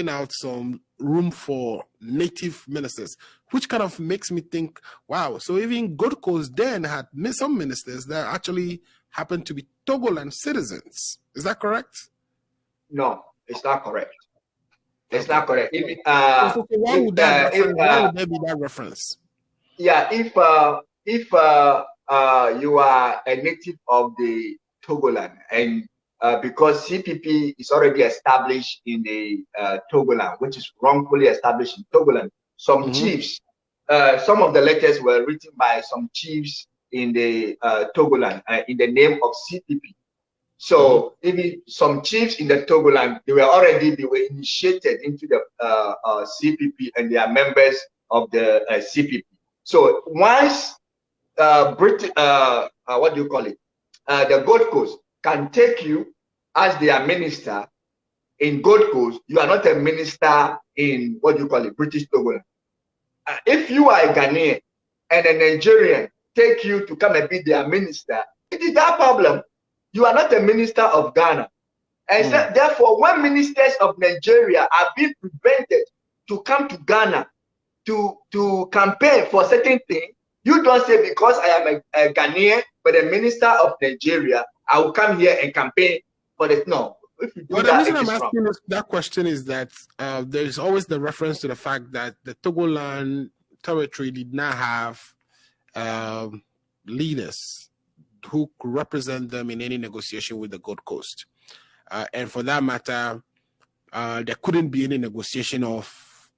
out some room for native ministers, which kind of makes me think, wow, so even Gold Coast then had some ministers that actually happened to be Togoland citizens. Is that correct?
No, it's not correct. It's not correct. If,
so why would there be that reference?
Yeah, if you are a native of the Togoland, and because CPP is already established in the Togoland, which is wrongfully established in Togoland, some chiefs, some of the letters were written by some chiefs in the Togoland in the name of CPP. So even some chiefs in the Togoland, they were initiated into the CPP, and they are members of the CPP. So once what do you call it? The Gold Coast can take you as their minister in Gold Coast. You are not a minister in what do you call it, British Togoland. If you are a Ghanaian and a Nigerian take you to come and be their minister, it is that problem. You are not a minister of Ghana. And so, therefore, when ministers of Nigeria are being prevented to come to Ghana to campaign for certain things, you don't say, because I am a Ghanaian, but a minister of Nigeria, I will come here and campaign for this. No.
But the reason I'm asking that question is that there is always the reference to the fact that the Togoland territory did not have leaders who could represent them in any negotiation with the Gold Coast. And for that matter, there couldn't be any negotiation of,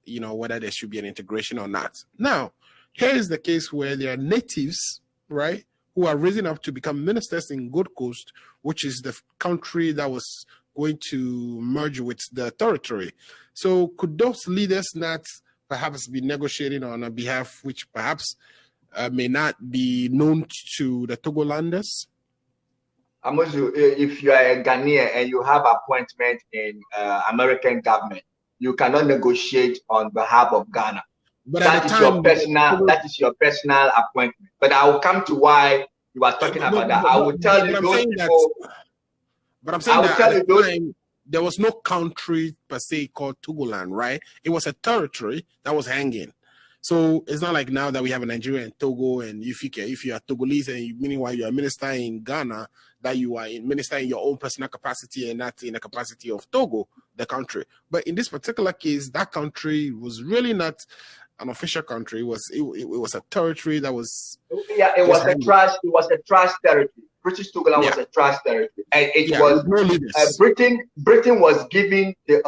whether there should be an integration or not. Now, here is the case where there are natives, right, who are raising up to become ministers in Gold Coast, which is the country that was going to merge with the territory. So could those leaders not perhaps be negotiating on a behalf which perhaps may not be known to the Togolanders?
Amuzu, if you are a Ghanaian and you have appointment in American government, you cannot negotiate on behalf of Ghana. But that is your personal appointment. But I will come to why you are talking about that. I will tell you those people.
But I'm saying that at the time, there was no country per se called Togoland, right? It was a territory that was hanging. So it's not like now that we have a Nigeria and Togo, and if you are Togolese and meanwhile you are a minister in Ghana, that you are minister in your own personal capacity and not in the capacity of Togo, the country. But in this particular case, that country was really not an official country. It was a territory that was
it was a trust. It was a trust territory. British Togoland was a trust territory, and it was Britain was given the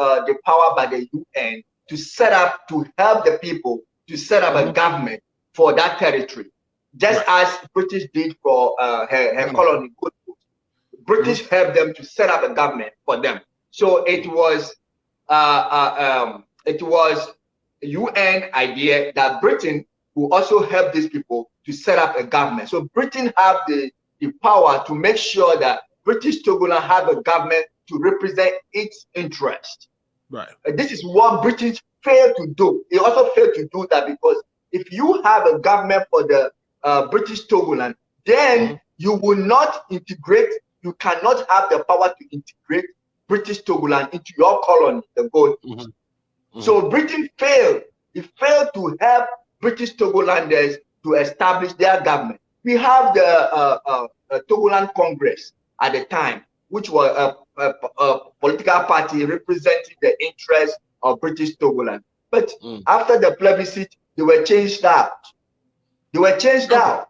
power by the UN to set up, to help the people to set up a government for that territory, just as British did for her colony. British helped them to set up a government for them. So it was UN idea that Britain will also help these people to set up a government. So Britain have the power to make sure that British Togoland have a government to represent its interest.
Right.
This is what British failed to do. It also failed to do that because if you have a government for the British Togoland, then you will not integrate. You cannot have the power to integrate British Togoland into your colony, the Gold Coast. So Britain failed. It failed to help British Togolanders to establish their government. We have the Togoland Congress at the time, which was a political party representing the interests of British Togoland. But after the plebiscite, they were changed out. They were changed out.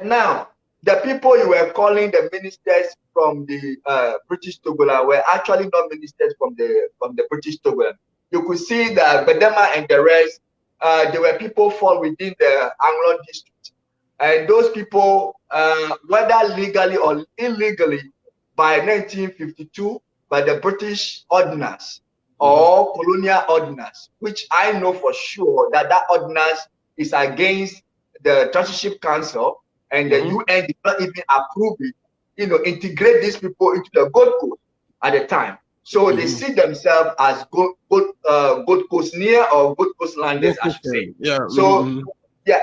Now, the people you were calling the ministers from the British Togoland were actually not ministers from the British Togoland. You could see that Bedema and the rest, they were people fall within the Anglon district. And those people, whether legally or illegally, by 1952, by the British Ordinance or Colonial Ordinance, which I know for sure that that ordinance is against the Transitorship Council, and the UN did not even approve it, integrate these people into the Gold Coast at the time. So they see themselves as Gold Coast near or Gold Coast landers, I should say.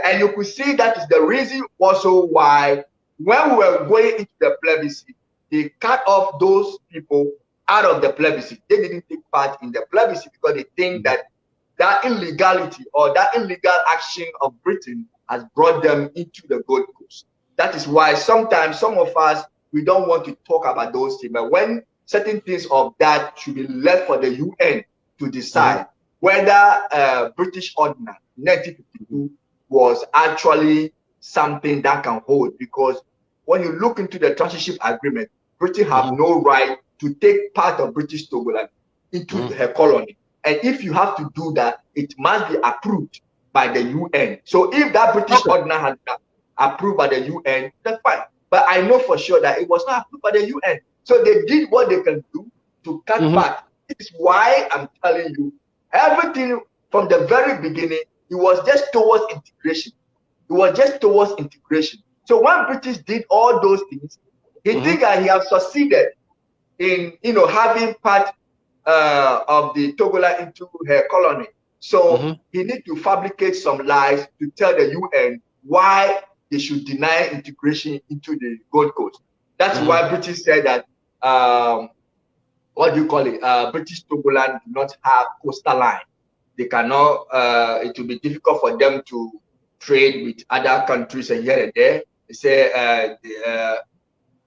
And you could see that is the reason also why when we were going into the plebiscite, they cut off those people out of the plebiscite. They didn't take part in the plebiscite because they think that illegality or that illegal action of Britain has brought them into the Gold Coast. That is why sometimes some of us, we don't want to talk about those things. But when certain things of that should be left for the UN to decide whether British Ordinance 1952 was actually something that can hold. Because when you look into the transition agreement, Britain have no right to take part of British Togoland into her colony. And if you have to do that, it must be approved by the UN. So if that British Ordinance has been approved by the UN, that's fine. But I know for sure that it was not approved by the UN. So they did what they can do to cut back. This is why I'm telling you, everything from the very beginning, it was just towards integration. It was just towards integration. So when British did all those things, he think that he has succeeded in, having part of the Togoland into her colony. So he need to fabricate some lies to tell the UN why they should deny integration into the Gold Coast. That's why British said that, British Togoland do not have coastal line. They cannot, it will be difficult for them to trade with other countries and here and there. They say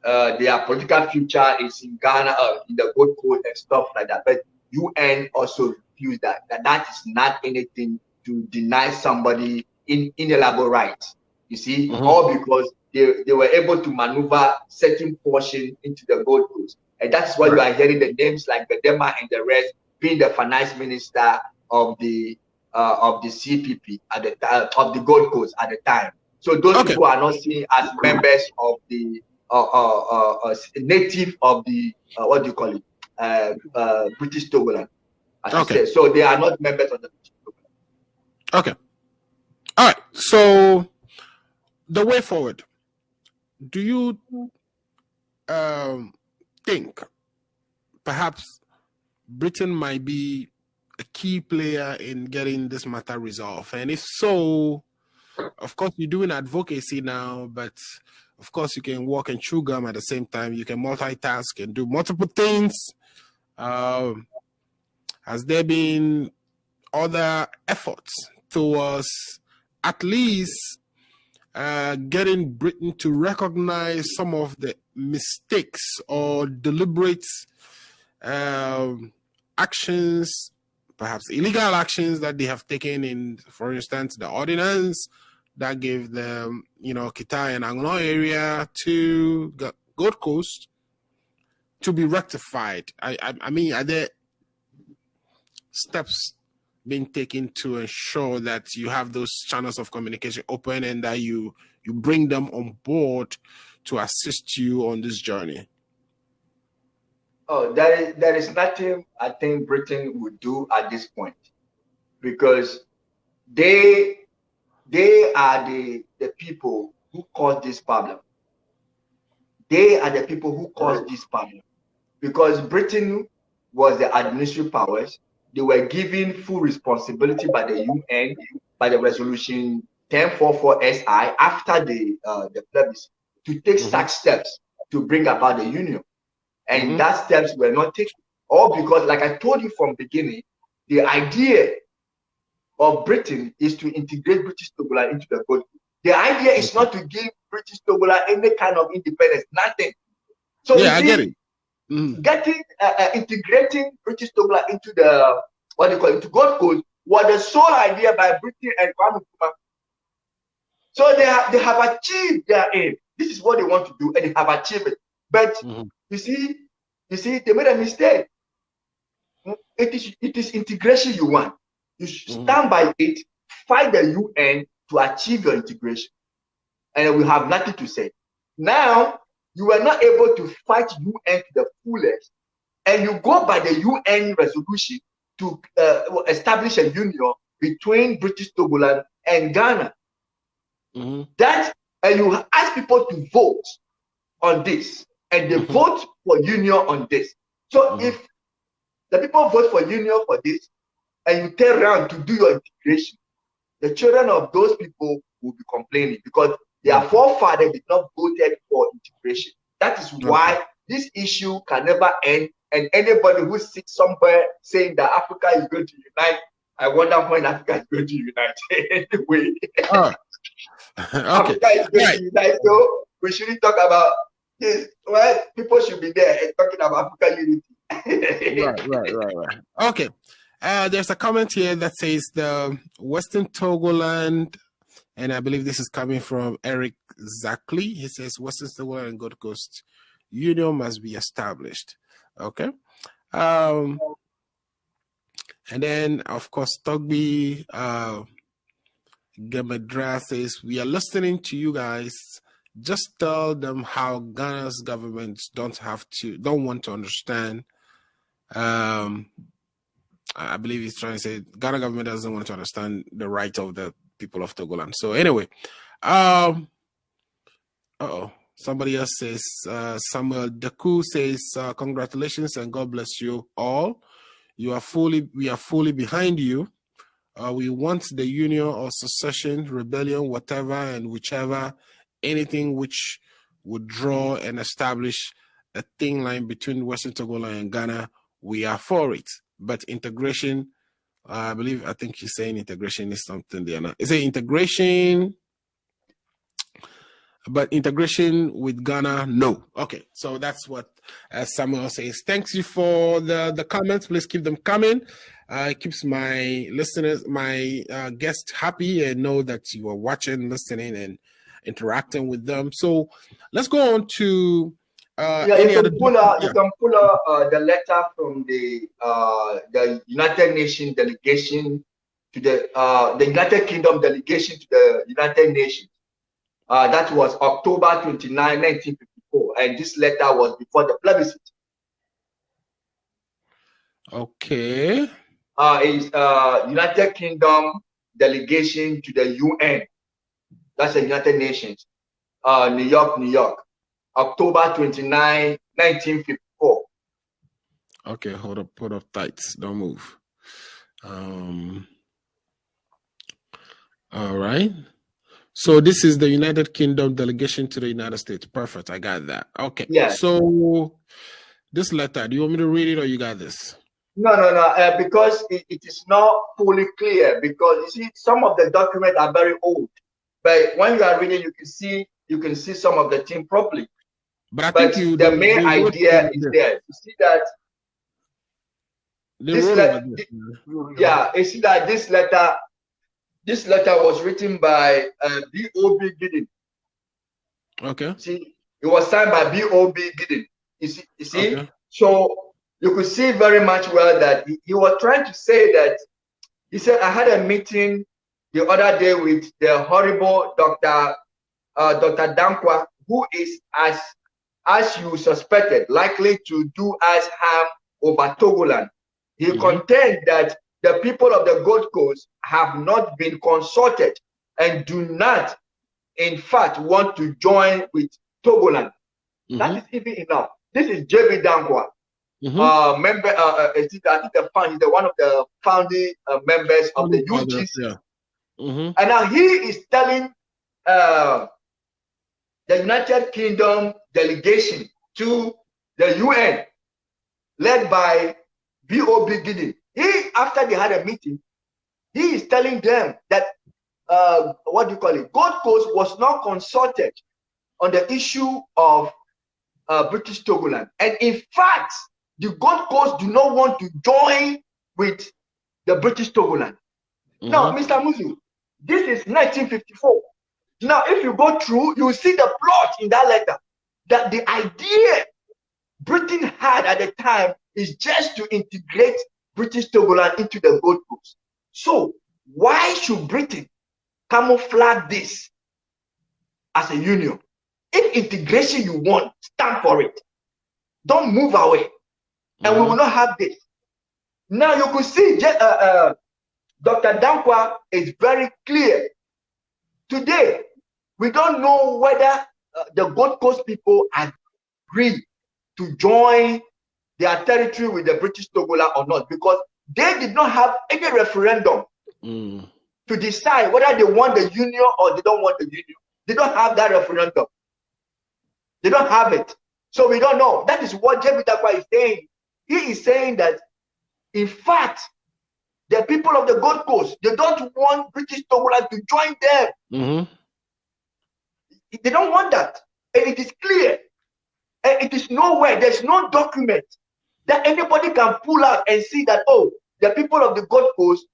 their political future is in Ghana, in the Gold Coast and stuff like that. But UN also refused that. That is not anything to deny somebody inalienable rights. You see, all because they were able to maneuver certain portion into the Gold Coast. And that's why you are hearing the names like Bedema and the rest being the finance minister of the CPP at the time, of the Gold Coast at the time. So those people are not seen as members of the native of the British Togoland. So they are not members of the British Togoland.
Okay. All right. So the way forward, do you think perhaps Britain might be a key player in getting this matter resolved? And if so, of course, you're doing advocacy now, but of course, you can walk and chew gum at the same time. You can multitask and do multiple things. Has there been other efforts towards at least getting Britain to recognize some of the mistakes or deliberate actions, perhaps illegal actions that they have taken in, for instance, the ordinance that gave them, Kita and Anglo area to Gold Coast to be rectified? I mean, are there steps being taken to ensure that you have those channels of communication open and that you bring them on board to assist you on this journey?
Oh, there is nothing I think Britain would do at this point, because they are the people who caused this problem. They are the people who caused this problem, because Britain was the administrative powers. They were given full responsibility by the UN, by the resolution 1044 SI after the plebiscite, to take such steps to bring about the union. And that steps were not taken. All because, like I told you from the beginning, the idea of Britain is to integrate British Togoland into the Gold Coast. The idea is not to give British Togoland any kind of independence, nothing. So
I get it.
Getting integrating British Togoland into the into Gold Coast was the sole idea by Britain and Kwame Nkrumah. So they have achieved their aim. This is what they want to do, and they have achieved it. But you see, they made a mistake. It is integration you want. You stand by it, fight the UN to achieve your integration, and we have nothing to say. Now you were not able to fight UN to the fullest, and you go by the UN resolution to establish a union between British Togoland and Ghana. That, and you ask people to vote on this, and they vote for union on this. So if the people vote for union for this, and you turn around to do your integration, the children of those people will be complaining because their forefathers did not vote for integration. That is why this issue can never end. And anybody who sits somewhere saying that Africa is going to unite, I wonder when Africa is going to unite. Anyway,
okay.
Africa is going to unite, so we shouldn't talk about this. Well, people should be there and talking about Africa unity.
Right. Okay. There's a comment here that says the Western Togoland, and I believe this is coming from Eric Zackley. He says Western Togoland and Gold Coast Union must be established. Okay. And then, of course, Togbi Gemedra says, we are listening to you guys. Just tell them how Ghana's government don't want to understand. I believe he's trying to say Ghana government doesn't want to understand the right of the people of Togoland. So anyway, somebody else says, Samuel Deku says, congratulations and God bless you all. We are fully behind you. We want the union or secession, rebellion, whatever and whichever, anything which would draw and establish a thin line between Western Togoland and Ghana. We are for it. But integration, I think she's saying integration is something there now. Is it integration? But integration with Ghana, no. Okay, so that's what Samuel says. Thanks you for the comments. Please keep them coming. It keeps my listeners, my guests happy and know that you are watching, listening, and interacting with them. So let's go on to
you can pull up the letter from the United Nations delegation to the United Kingdom delegation to the United Nations. That was October 29, 1954, and this letter was before the plebiscite.
Okay.
It's United Kingdom delegation to the UN. That's the United Nations. New York. October 29, 1954.
Okay, hold up tight. Don't move. All right. So this is the United Kingdom delegation to the United States. Perfect. I got that. Okay.
Yeah.
So this letter, do you want me to read it or you got this?
No. Because it is not fully clear, because you see some of the documents are very old. But when you are reading, you can see some of the thing properly.
But I think
the main idea is there. You see that you see that this letter was written by B.O.B. Gideon.
Okay.
See, it was signed by B.O.B. Gideon. You see?
Okay.
So you could see very much well that he was trying to say that, he said, I had a meeting the other day with the horrible Dr. Dankwa, who is, as you suspected, likely to do us harm over Togoland. He contended that the people of the Gold Coast have not been consulted and do not, in fact, want to join with Togoland. That is even enough. This is J.B. Dankwa, member. I think he's one of the founding members of the UGC. And now he is telling the United Kingdom delegation to the UN, led by B.O.B. Gideon. After they had a meeting, he is telling them that Gold Coast was not consulted on the issue of British Togoland, and in fact, the Gold Coast do not want to join with the British Togoland. Now, Mr. Muzu, this is 1954. Now, if you go through, you will see the plot in that letter, that the idea Britain had at the time is just to integrate British Togoland into the Gold Coast. So, why should Britain camouflage this as a union? If integration you want, stand for it. Don't move away. And we will not have this. Now, you could see Dr. Dankwa is very clear. Today, we don't know whether the Gold Coast people agree to join their territory with the British Togoland or not, because they did not have any referendum to decide whether they want the union or they don't want the union. They don't have that referendum. They don't have it. So we don't know. That is what David Dakwa is saying. He is saying that, in fact, the people of the Gold Coast, they don't want British Togoland to join them.
Mm-hmm.
They don't want that. And it is clear. And it is nowhere. There's no document that anybody can pull out and see that, oh, the people of the Gold Coast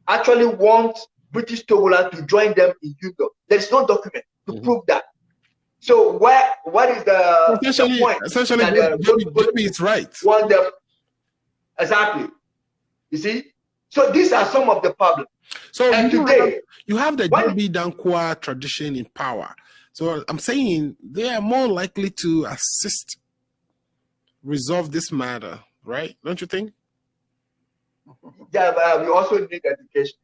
actually want British Togoland to join them in Union. There's no document to prove that. So what is the point?
Essentially, Joby is right.
Exactly. You see? So these are some of the problems.
So
and today
you have the Joby Dankwa tradition in power. So I'm saying they are more likely to assist resolve this matter, right? Don't you think?
Yeah, but we also need education.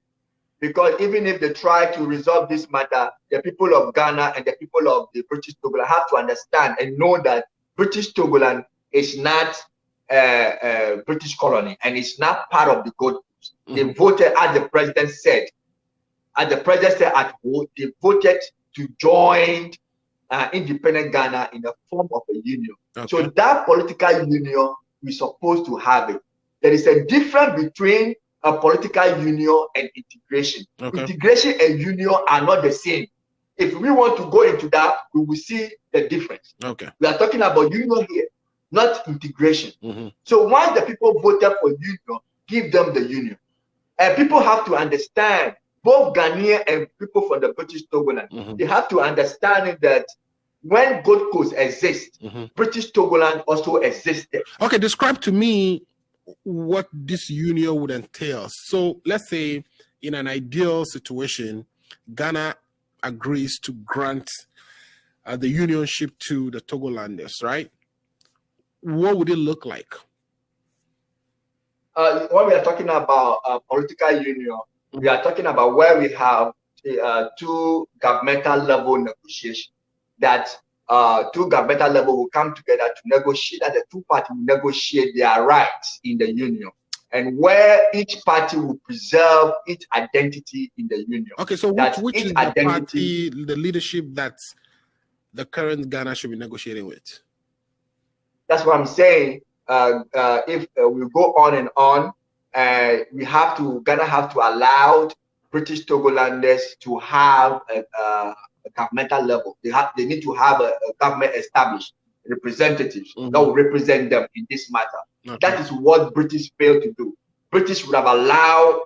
Because even if they try to resolve this matter, the people of Ghana and the people of the British Togoland have to understand and know that British Togoland is not a British colony and it's not part of the Gold Coast. They voted, as the president said, they voted to join independent Ghana in the form of a union. Okay. So that political union, we're supposed to have it. There is a difference between a political union and integration. Okay. Integration and union are not the same. If we want to go into that, we will see the difference.
Okay.
We are talking about union here, not integration. So once the people voted for union, give them the union. And people have to understand, both Ghanaian and people from the British Togoland, they have to understand that when Gold Coast exists, British Togoland also existed.
Okay, describe to me what this union would entail. So let's say in an ideal situation, Ghana agrees to grant the unionship to the Togolanders, right? What would it look like?
When we are talking about political union, we are talking about where we have two governmental level negotiations. That two governmental level will come together to negotiate, that the two parties will negotiate their rights in the union, and where each party will preserve its identity in the union.
Okay, so which is the party, the leadership that the current Ghana should be negotiating with?
That's what I'm saying. If we go on and on, Ghana have to allow British Togolanders to have a governmental level. They need to have a government established, representatives that will represent them in this matter. Okay. That is what British failed to do. British would have allowed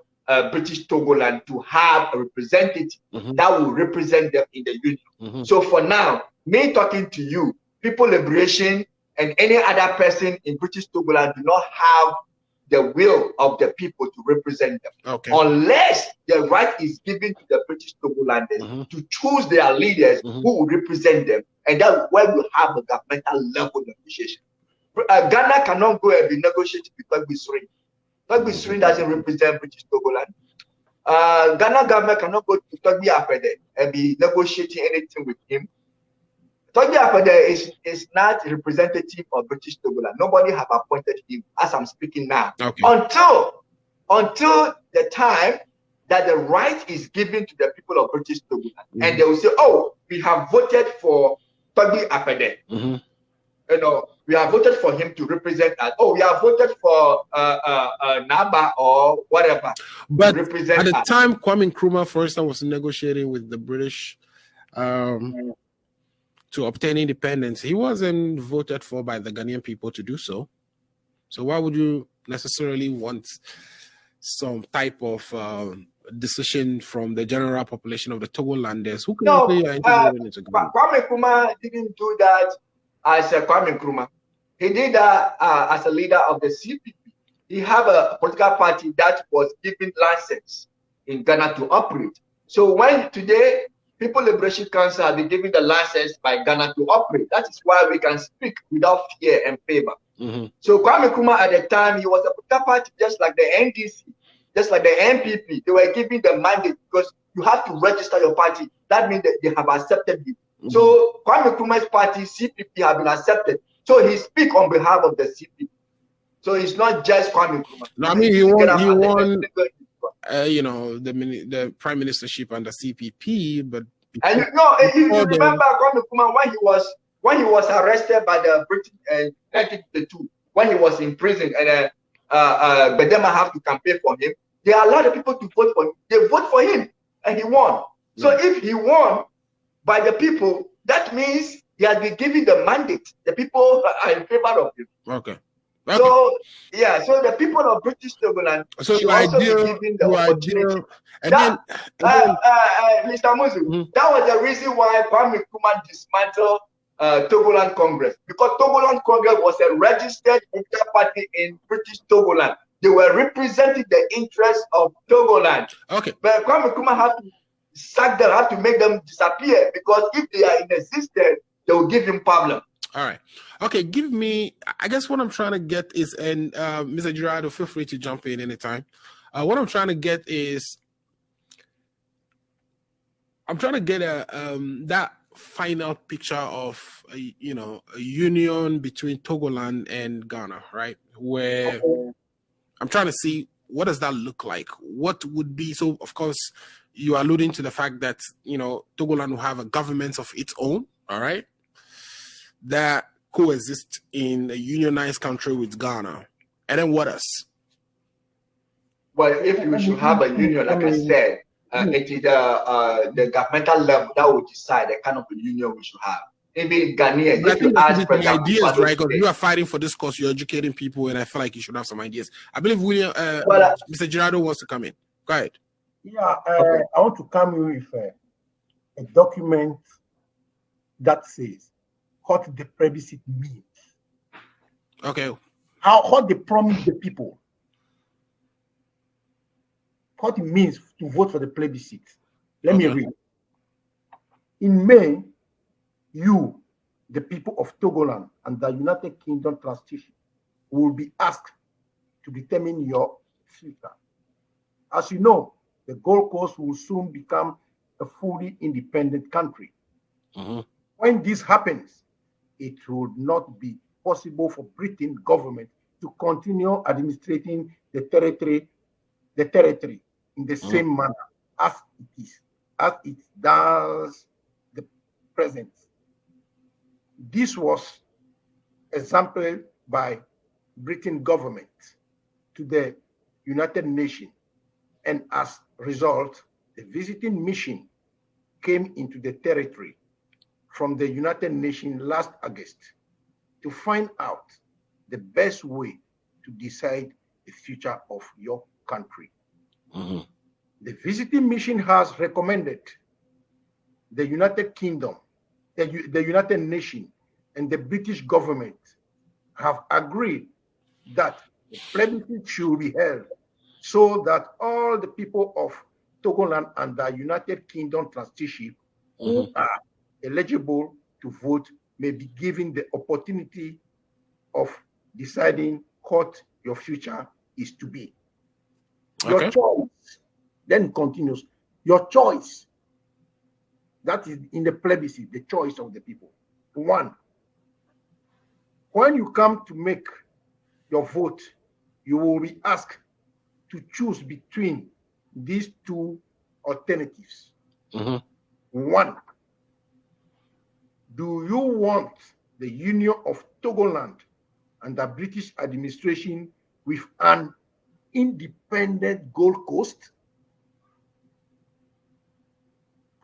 British Togoland to have a representative that will represent them in the union. So for now, me talking to you, People Liberation and any other person in British Togoland do not have the will of the people to represent them. Okay. Unless the right is given to the British Togolanders to choose their leaders who will represent them. And that's where we have a governmental level negotiation. Ghana cannot go and be negotiating with Togbi Srin. Togbi Srin doesn't represent British Togoland. Ghana government cannot go to Togbi Afede and be negotiating anything with him. Togbi Afede is not a representative of British Togoland. Nobody have appointed him as I'm speaking now. Okay. Until the time that the right is given to the people of British Togoland. And they will say, oh, we have voted for Togbi Afede. You know, we have voted for him to represent us. Oh, we have voted for Naba or whatever.
But at the time, Kwame Nkrumah, for instance, was negotiating with the British to obtain independence. He wasn't voted for by the Ghanaian people to do so. So why would you necessarily want some type of decision from the general population of the Togolanders? Who can say you're integrating into Ghana?
Kwame Nkrumah didn't do that as Kwame Nkrumah. He did that as a leader of the CPP. He had a political party that was given license in Ghana to operate. So when today People Liberation Council have been given the license by Ghana to operate, that is why we can speak without fear and favor. So Kwame Nkrumah at the time, he was a political party just like the NDC, just like the NPP. They were given the mandate because you have to register your party. That means that they have accepted you. So Kwame Nkrumah's party, CPP, have been accepted. So he speaks on behalf of the CPP. So it's not just Kwame Nkrumah.
No, I mean, he won you know, the prime ministership under CPP, but
and you know, you remember Kwame Nkrumah when he was when he was arrested by the British 1952, when he was in prison, and Bedema have to campaign for him, they allowed the people to vote for him. They vote for him, and he won. So if he won by the people, that means he has been given the mandate. The people are in favor of him.
Okay.
So yeah, so the people of British Togoland should also be given the opportunity. Mr. Muzu, that was the reason why Kwame Nkrumah dismantled Togoland Congress, because Togoland Congress was a registered political party in British Togoland. They were representing the interests of Togoland.
Okay.
But Kwame Nkrumah had to sack them, had to make them disappear, because if they are in existence, they will give him problem.
All right. Okay, give me, I guess what I'm trying to get is, and Mr. Gerardo, feel free to jump in anytime. What I'm trying to get is, I'm trying to get that final picture of, a union between Togoland and Ghana, right? Where I'm trying to see, what does that look like? What would be, so of course, you are alluding to the fact that, Togoland will have a government of its own, all right? That coexist in a unionized country with Ghana. And then what else?
Well, if we should have a union, like I said, it is the governmental level that will decide the kind of a union we should have. Even Ghanaians, if you ask for
ideas, right? Because you are fighting for this cause, you're educating people, and I feel like you should have some ideas. I believe Mr. Gerardo wants to come in. Go ahead.
Yeah, I want to come in with a document that says what the plebiscite means.
Okay.
What they promise the people. What it means to vote for the plebiscite. Let me read. In May, you, the people of Togoland and the United Kingdom Transition, will be asked to determine your future. As you know, the Gold Coast will soon become a fully independent country. When this happens, it would not be possible for Britain government to continue administrating the territory in the same manner as it does the present. This was exampled by Britain government to the United Nations, and as a result, the visiting mission came into the territory from the United Nations last August to find out the best way to decide the future of your country. The visiting mission has recommended the United Kingdom, the United Nations, and the British government have agreed that the plebiscite should be held so that all the people of Togoland and the United Kingdom Transition who are eligible to vote may be given the opportunity of deciding what your future is to be. Your choice, then continues, your choice, that is in the plebiscite, the choice of the people. One, when you come to make your vote, you will be asked to choose between these two alternatives. One, do you want the union of Togoland and the British administration with an independent Gold Coast?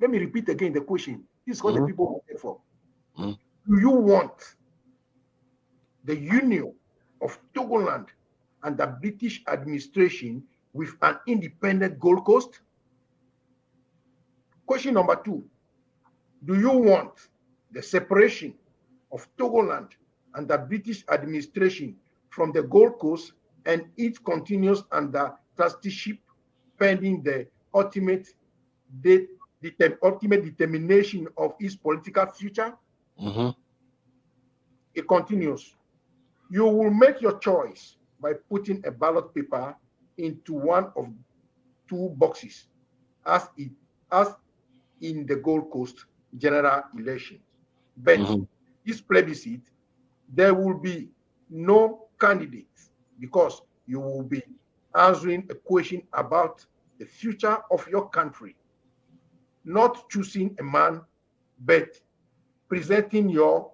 Let me repeat again the question. This is what the people voted for. Do you want the union of Togoland and the British administration with an independent Gold Coast? Question number two, do you want the separation of Togoland and the British administration from the Gold Coast and it continues under trusteeship pending the ultimate determination of its political future? It continues. You will make your choice by putting a ballot paper into one of two boxes, as in the Gold Coast general election. But this plebiscite, there will be no candidates because you will be answering a question about the future of your country, not choosing a man, but presenting your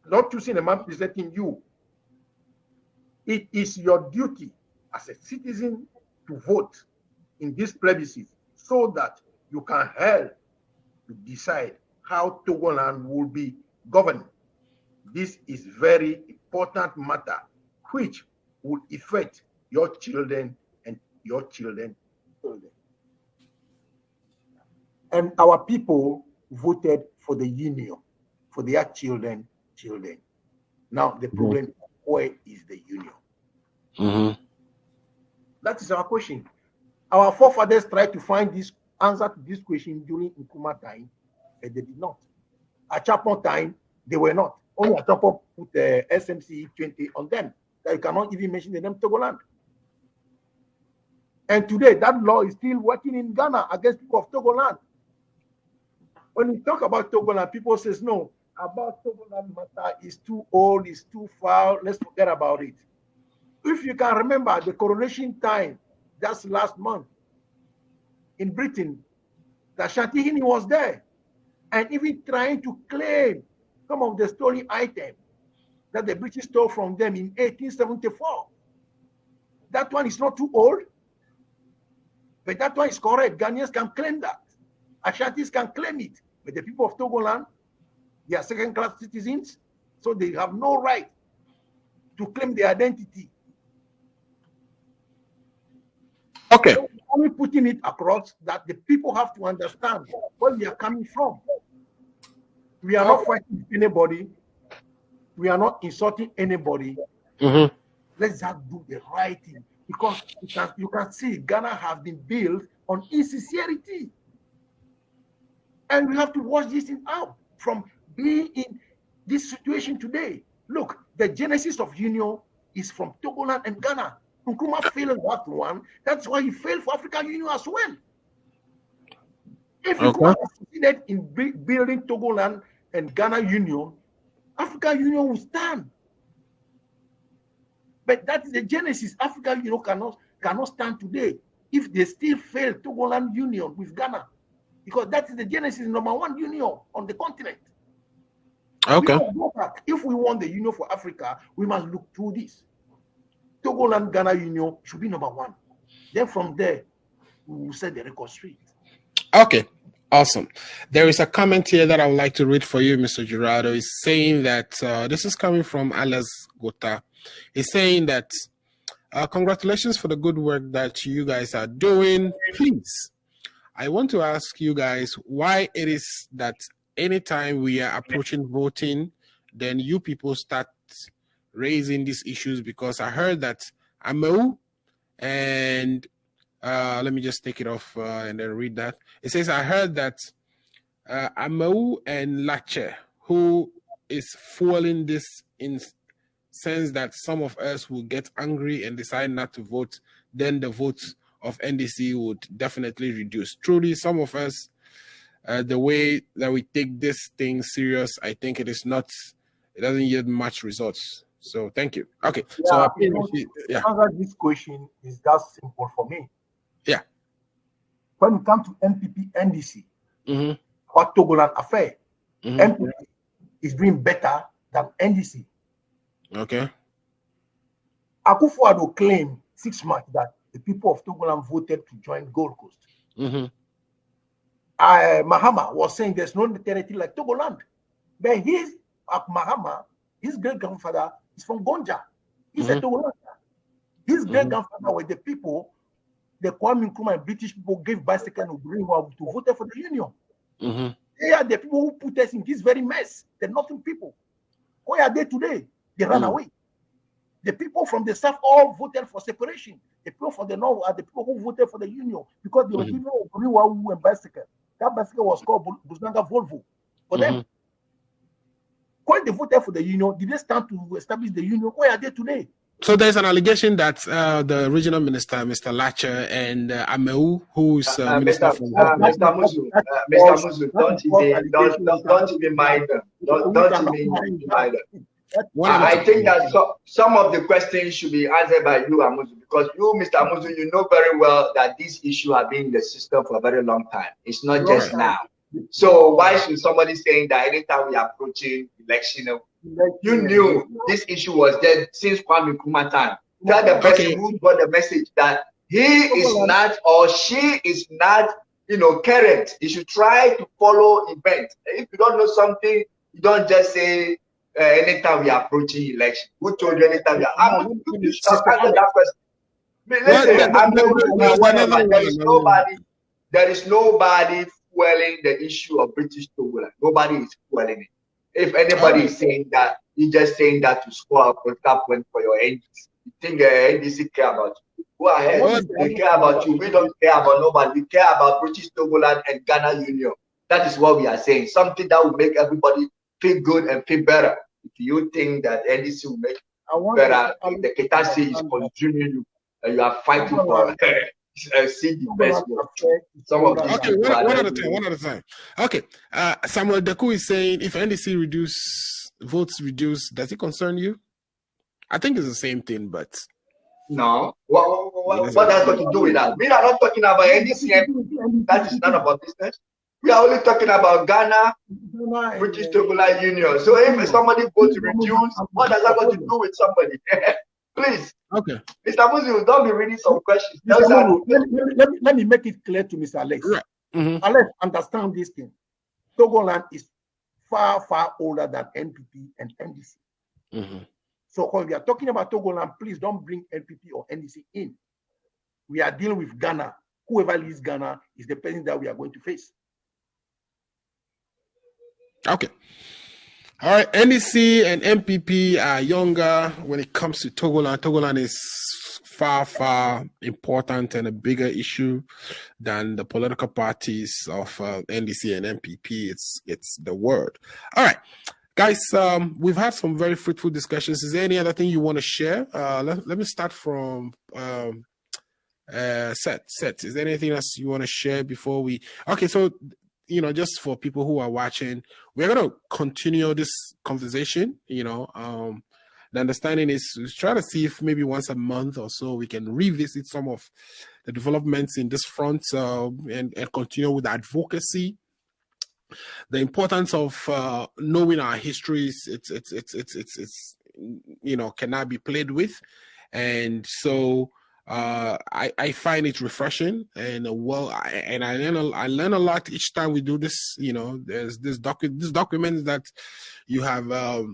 not choosing a man presenting you. It is your duty as a citizen to vote in this plebiscite so that you can help to decide how Togoland will be governed. This is very important matter which will affect your children and your children's children. And our people voted for the union, for their children. Now the problem, where is the union? That is our question. Our forefathers tried to find this answer to this question during Nkrumah time, and they did not. At Chapman time, they were not. Only Chapman put the SMC 20 on them. That you cannot even mention the name Togoland. And today, that law is still working in Ghana against people of Togoland. When we talk about Togoland, people say, no, about Togoland matter is too old, it's too far, let's forget about it. If you can remember the coronation time, just last month, in Britain, the Shantihini was there, and even trying to claim some of the stolen items that the British stole from them in 1874. That one is not too old, but that one is correct. Ghanaians can claim that. Ashantis can claim it. But the people of Togoland, they are second-class citizens, so they have no right to claim their identity.
Okay.
So we're only putting it across that the people have to understand where we are coming from. We are not fighting anybody. We are not insulting anybody. Let's just do the right thing, because you can see Ghana has been built on insincerity. And we have to watch this thing out from being in this situation today. Look, the genesis of union is from Togoland and Ghana. Nkrumah failed that one. That's why he failed for African Union as well. If Nkrumah succeeded in building Togoland and Ghana Union, African Union will stand. But that is the genesis. African Union cannot stand today if they still fail Togoland Union with Ghana. Because that is the genesis, #1 union on the continent.
Okay.
If we want the union for Africa, we must look through this. Togoland Ghana union should be #1. Then from there, we will set the record straight.
Okay, awesome. There is a comment here that I would like to read for you, Mr. Jurado. Is saying that this is coming from Alex Gota. He's saying that congratulations for the good work that you guys are doing. Please, I want to ask you guys why it is that anytime we are approaching voting, then you people start raising these issues, because I heard that Amau and let me just take it off and then read that. It says, I heard that Amau and Lache, who is fueling this in sense that some of us will get angry and decide not to vote, then the votes of NDC would definitely reduce. Truly, some of us, the way that we take this thing serious, I think it doesn't yield much results. So thank you. Okay.
Yeah,
So
answer this question is that simple for me.
Yeah.
When we come to NPP, NDC, or Togoland affair, NPP is doing better than NDC.
Okay.
Akufo-Addo claimed 6 months that the people of Togoland voted to join Gold Coast. Mahama was saying there's no territory like Togoland. But Mahama, his great-grandfather is from Gonja. He's a Togolander. His great-grandfather were the people, the Kwame Nkrumah and British people gave bicycle and Greenwald to vote for the union. They are the people who put us in this very mess, the Northern people. Where are they today? They ran away. The people from the South all voted for separation. The people from the North are the people who voted for the union because they were giving Greenwald and bicycle. That bicycle was called Buznanga Volvo for them. When they voted for the union, did they stand to establish the union? Where are they today?
So there's an allegation that the regional minister, Mr. Lache, and Ameu, who's minister for
Mr. Muzu, don't even mind them. Don't even mind them. I think that some of the questions should be answered by you, Amuzu, because you, Mr. Amuzu, you know very well that this issue has been in the system for a very long time. It's not just now. So why should somebody saying that anytime we are approaching election, you knew this issue was there since Kwame Nkrumah time? Tell the person who got the message that he is not or she is not, current. You should try to follow events. If you don't know something, you don't just say anytime we are approaching election. Who told you anytime we are? You should have answered that question. Listen, there is nobody fueling the issue of British Togoland. Nobody is fueling it. If anybody is saying that, you're just saying that to score a political point for your NDC. You think NDC care about you? Go ahead. They care about you. We don't care about nobody. We care about British Togoland and Ghana Union. That is what we are saying. Something that will make everybody feel good and feel better. If you think that NDC will make better, if the Ketasi is consuming you, and you are fighting for see the best work. Some of these
one at a time. Okay. Samuel Deku is saying if NDC votes reduce, does it concern you? I think it's the same thing, but
no. What has got to do with that? We are not talking about NDC. That is none of our business. We are only talking about Ghana, British Togoland Union. So if somebody votes to reduce, what does that got to do with somebody? Please.
Okay.
Mr. Muzi, don't be reading some questions.
Let me make it clear to Mr. Alex.
Right. Mm-hmm.
Alex, understand this thing. Togoland is far, far older than NPP and NDC.
Mm-hmm.
So when we are talking about Togoland, please don't bring NPP or NDC in. We are dealing with Ghana. Whoever leads Ghana is the person that we are going to face.
Okay. All right, NDC and MPP are younger when it comes to Togoland. Togoland is far, far important and a bigger issue than the political parties of NDC and MPP. It's the word. All right, guys, we've had some very fruitful discussions. Is there any other thing you want to share? Let me start from Seth. Is there anything else you want to share before we? Okay, so just for people who are watching, we're going to continue this conversation. The understanding is try to see if maybe once a month or so we can revisit some of the developments in this front and continue with advocacy. The importance of knowing our histories, it's cannot be played with, and so. I find it refreshing and I learn a lot each time we do this. There's these documents that you have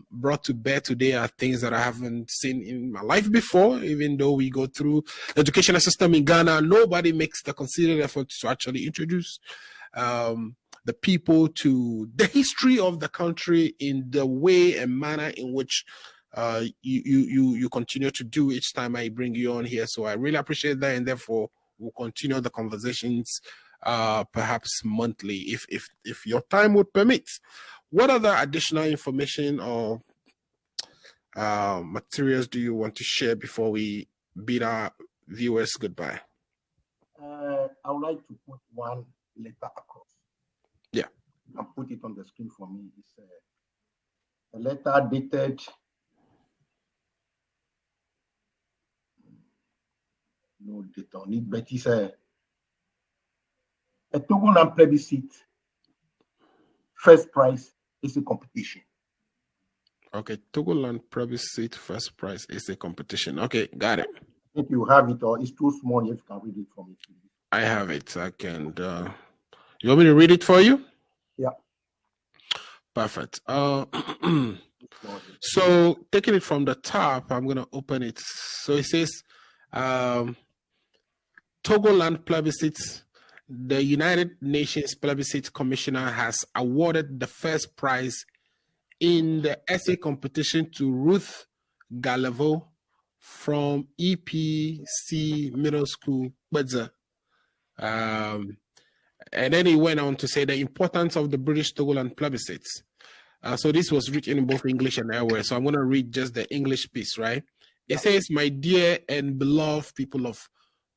brought to bear today are things that I haven't seen in my life before. Even though we go through the educational system in Ghana, nobody makes the considered effort to actually introduce the people to the history of the country in the way and manner in which you continue to do each time I bring you on here. So I really appreciate that, and therefore we'll continue the conversations perhaps monthly if your time would permit. What other additional information or materials do you want to share before we bid our viewers goodbye?
I would like to put one letter across.
Yeah.
You can put it on the screen for me. It's a letter dated no date on it, but it's a Togoland plebiscite. First prize is a competition.
Okay, Togoland plebiscite first prize is a competition. Okay, got it.
If you have it, or it's too small, if you can read it for me.
I have it. I can. You want me to read it for you?
Yeah.
Perfect. So taking it from the top, I'm going to open it. So it says, Togoland plebiscite. The United Nations Plebiscite Commissioner has awarded the first prize in the essay competition to Ruth Galevo from EPC Middle School, Bedza. And then he went on to say the importance of the British Togoland plebiscites. So this was written in both English and Arabic. So I'm going to read just the English piece, right? It says, "My dear and beloved people of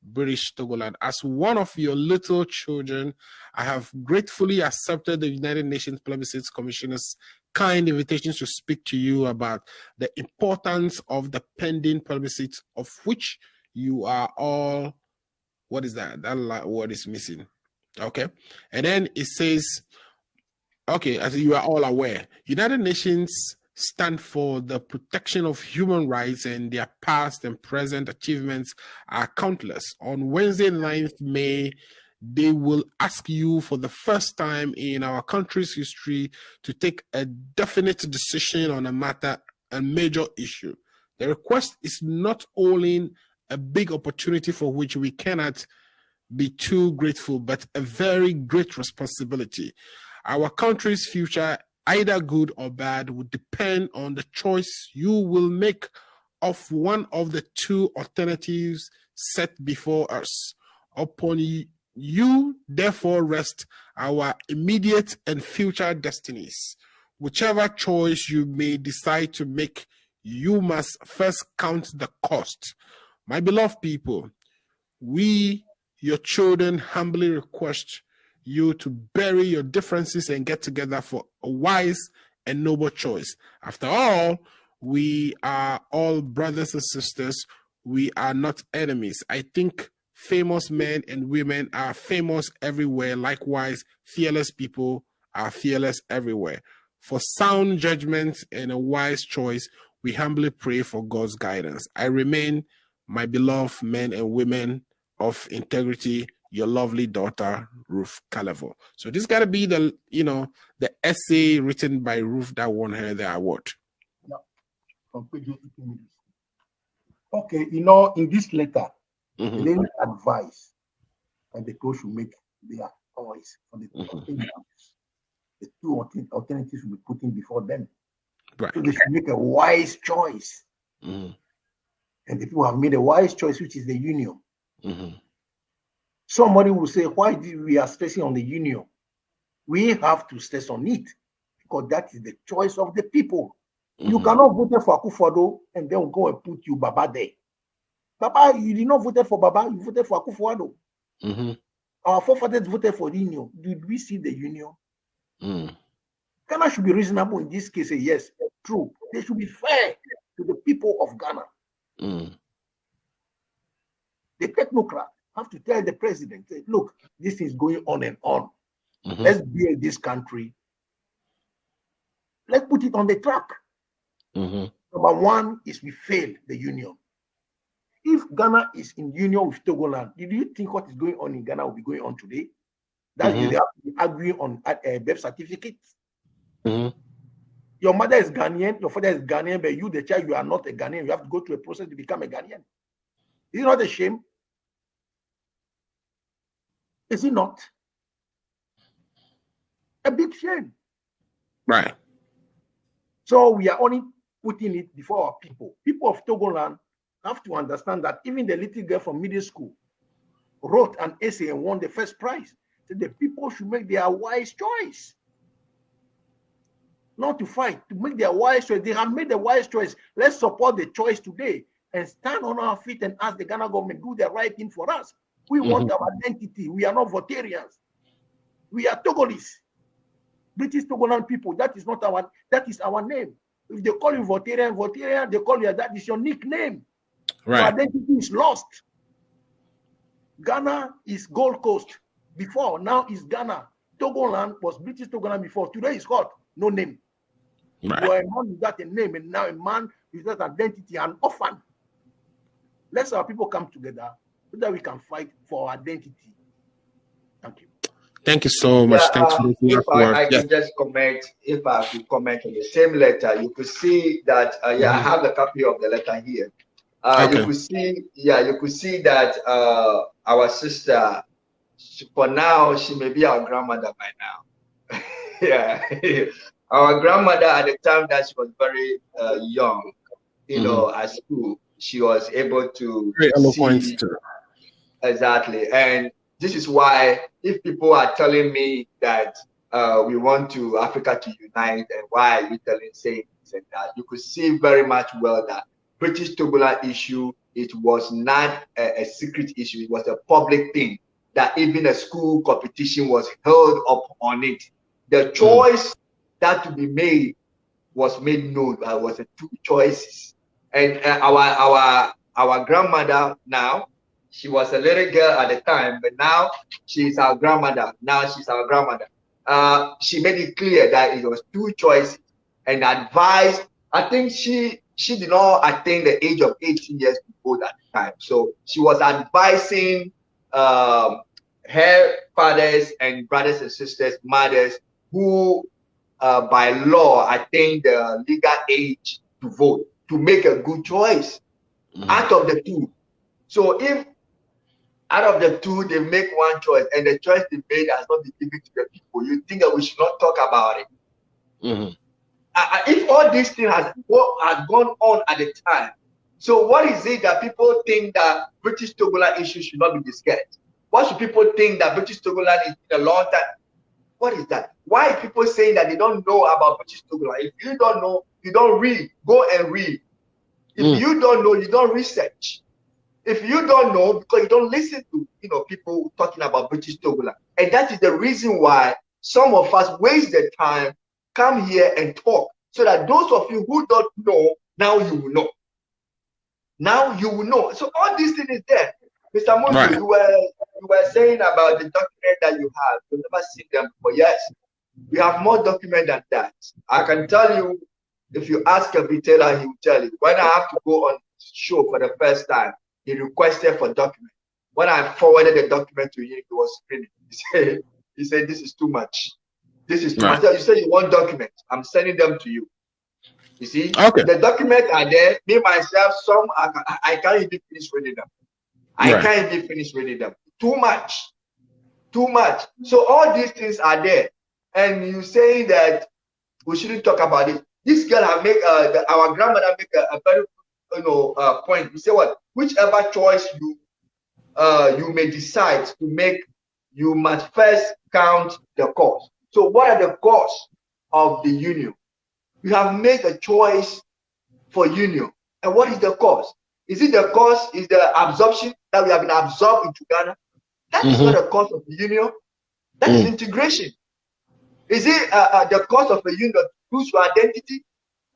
British Togoland, as one of your little children, I have gratefully accepted the United Nations Plebiscite Commissioner's kind invitations to speak to you about the importance of the pending plebiscite, of which you are all," what is that? That word is missing. Okay. And then it says, Okay, as you are all aware, United Nations stand for the protection of human rights, and their past and present achievements are countless. On Wednesday, 9th May, they will ask you for the first time in our country's history to take a definite decision on a matter, a major issue. The request is not only a big opportunity for which we cannot be too grateful, but a very great responsibility. Our country's future, either good or bad, would depend on the choice you will make of one of the two alternatives set before us. Upon you, therefore, rest our immediate and future destinies. Whichever choice you may decide to make, you must first count the cost. My beloved people, we, your children, humbly request you to bury your differences and get together for a wise and noble choice. After all, we are all brothers and sisters. We are not enemies. I think famous men and women are famous everywhere. Likewise, fearless people are fearless everywhere. For sound judgment and a wise choice, we humbly pray for God's guidance. I remain, my beloved men and women of integrity, your lovely daughter, Ruth Calevo. So this got to be the, the essay written by Ruth that won her the award.
Yeah. Okay, in this letter, the lady advised that the coach should make their choice for the the two alternatives will be put in before them.
Right.
So they should make a wise choice. And the people have made a wise choice, which is the union. Somebody will say, why we are stressing on the union? We have to stress on it because that is the choice of the people. You cannot vote for Akufo-Addo and then go and put you Baba there. Baba, you did not vote for Baba, you voted for Akufo-Addo. Our forefathers voted for the union. Did we see the union? Ghana should be reasonable in this case. Yes, true. They should be fair to the people of Ghana. The technocrat have to tell the president, say, look, this is going on and on. Let's build this country. Let's put it on the track. Number one is we fail the union. If Ghana is in union with Togoland, do you think what is going on in Ghana will be going on today? That they have to be arguing on birth certificates. Your mother is Ghanaian, your father is Ghanaian, but you, the child, you are not a Ghanaian. You have to go through a process to become a Ghanaian. Is it not a shame? Is it not? A big shame.
Right.
So we are only putting it before our people. People of Togoland have to understand that even the little girl from middle school wrote an essay and won the first prize. So the people should make their wise choice. Not to fight, to make their wise choice. They have made the wise choice. Let's support the choice today and stand on our feet and ask the Ghana government do the right thing for us. We want our identity. We are not Votarians. We are Togolese. British Togoland people. That is not our, that is our name. If they call you Votarian, they call you, that is your nickname.
Right.
Your identity is lost. Ghana is Gold Coast before, now is Ghana. Togoland was British Togoland before. Today is what? No name.
Right.
You are a man without a name, and now a man without identity, an orphan. Let's our people come together so that we can fight for our identity. Thank you.
Thank you so much. Thanks for
if I can just comment, if I could comment on the same letter, you could see that, I have a copy of the letter here.
Okay.
You could see that our sister, for now, she may be our grandmother by now. Yeah. Our grandmother at the time that she was very young, at school, she was able to
very eloquent.
Exactly. And this is why if people are telling me that we want to Africa to unite, and why are you saying this and that, you could see very much well that British Togoland issue, it was not a secret issue. It was a public thing that even a school competition was held up on it. The choice that to be made was made known. There was two choices. And our grandmother now, she was a little girl at the time, but now she's our grandmother. Now she's our grandmother. she made it clear that it was two choices and advised. I think she did not attain the age of 18 years to vote at the time. So she was advising her fathers and brothers and sisters, mothers, who by law attained the legal age to vote, to make a good choice out of the two. So if out of the two they make one choice and the choice they made has not been given to the people, you think that we should not talk about it? If all these things has gone on at the time, so what is it that people think that British Togoland issue should not be discussed? What should people think that British Togoland is in a long time? What is that? Why are people saying that they don't know about British Togoland? If you don't know, you don't read. Go and read. If you don't know, you don't research. If you don't know, because you don't listen to people talking about British Togoland. And that is the reason why some of us waste the time, come here and talk, so that those of you who don't know, now you will know. Now you will know. So all these things is there. Mr. Mojo, right. you were saying about the document that you have. You've never seen them before. Yes, we have more document than that. I can tell you, if you ask a retailer, he will tell you. When I have to go on show for the first time, he requested for document. When I forwarded the document to him, he was screaming. He said, this is too much. This is too much. You said you want documents. I'm sending them to you. You see? Okay. The documents are there. Me, myself, some I can't even finish reading them. I can't even finish reading them. Too much. Too much. So all these things are there. And you say that we shouldn't talk about it. This girl have make our grandmother make a very point. You say what? Whichever choice you may decide to make, you must first count the cost. So what are the costs of the union? You have made a choice for union. And what is the cost? Is it the cost, is the absorption that we have been absorbed into Ghana? That is not the cost of the union. That is integration. Is it the cost of a union to lose your identity?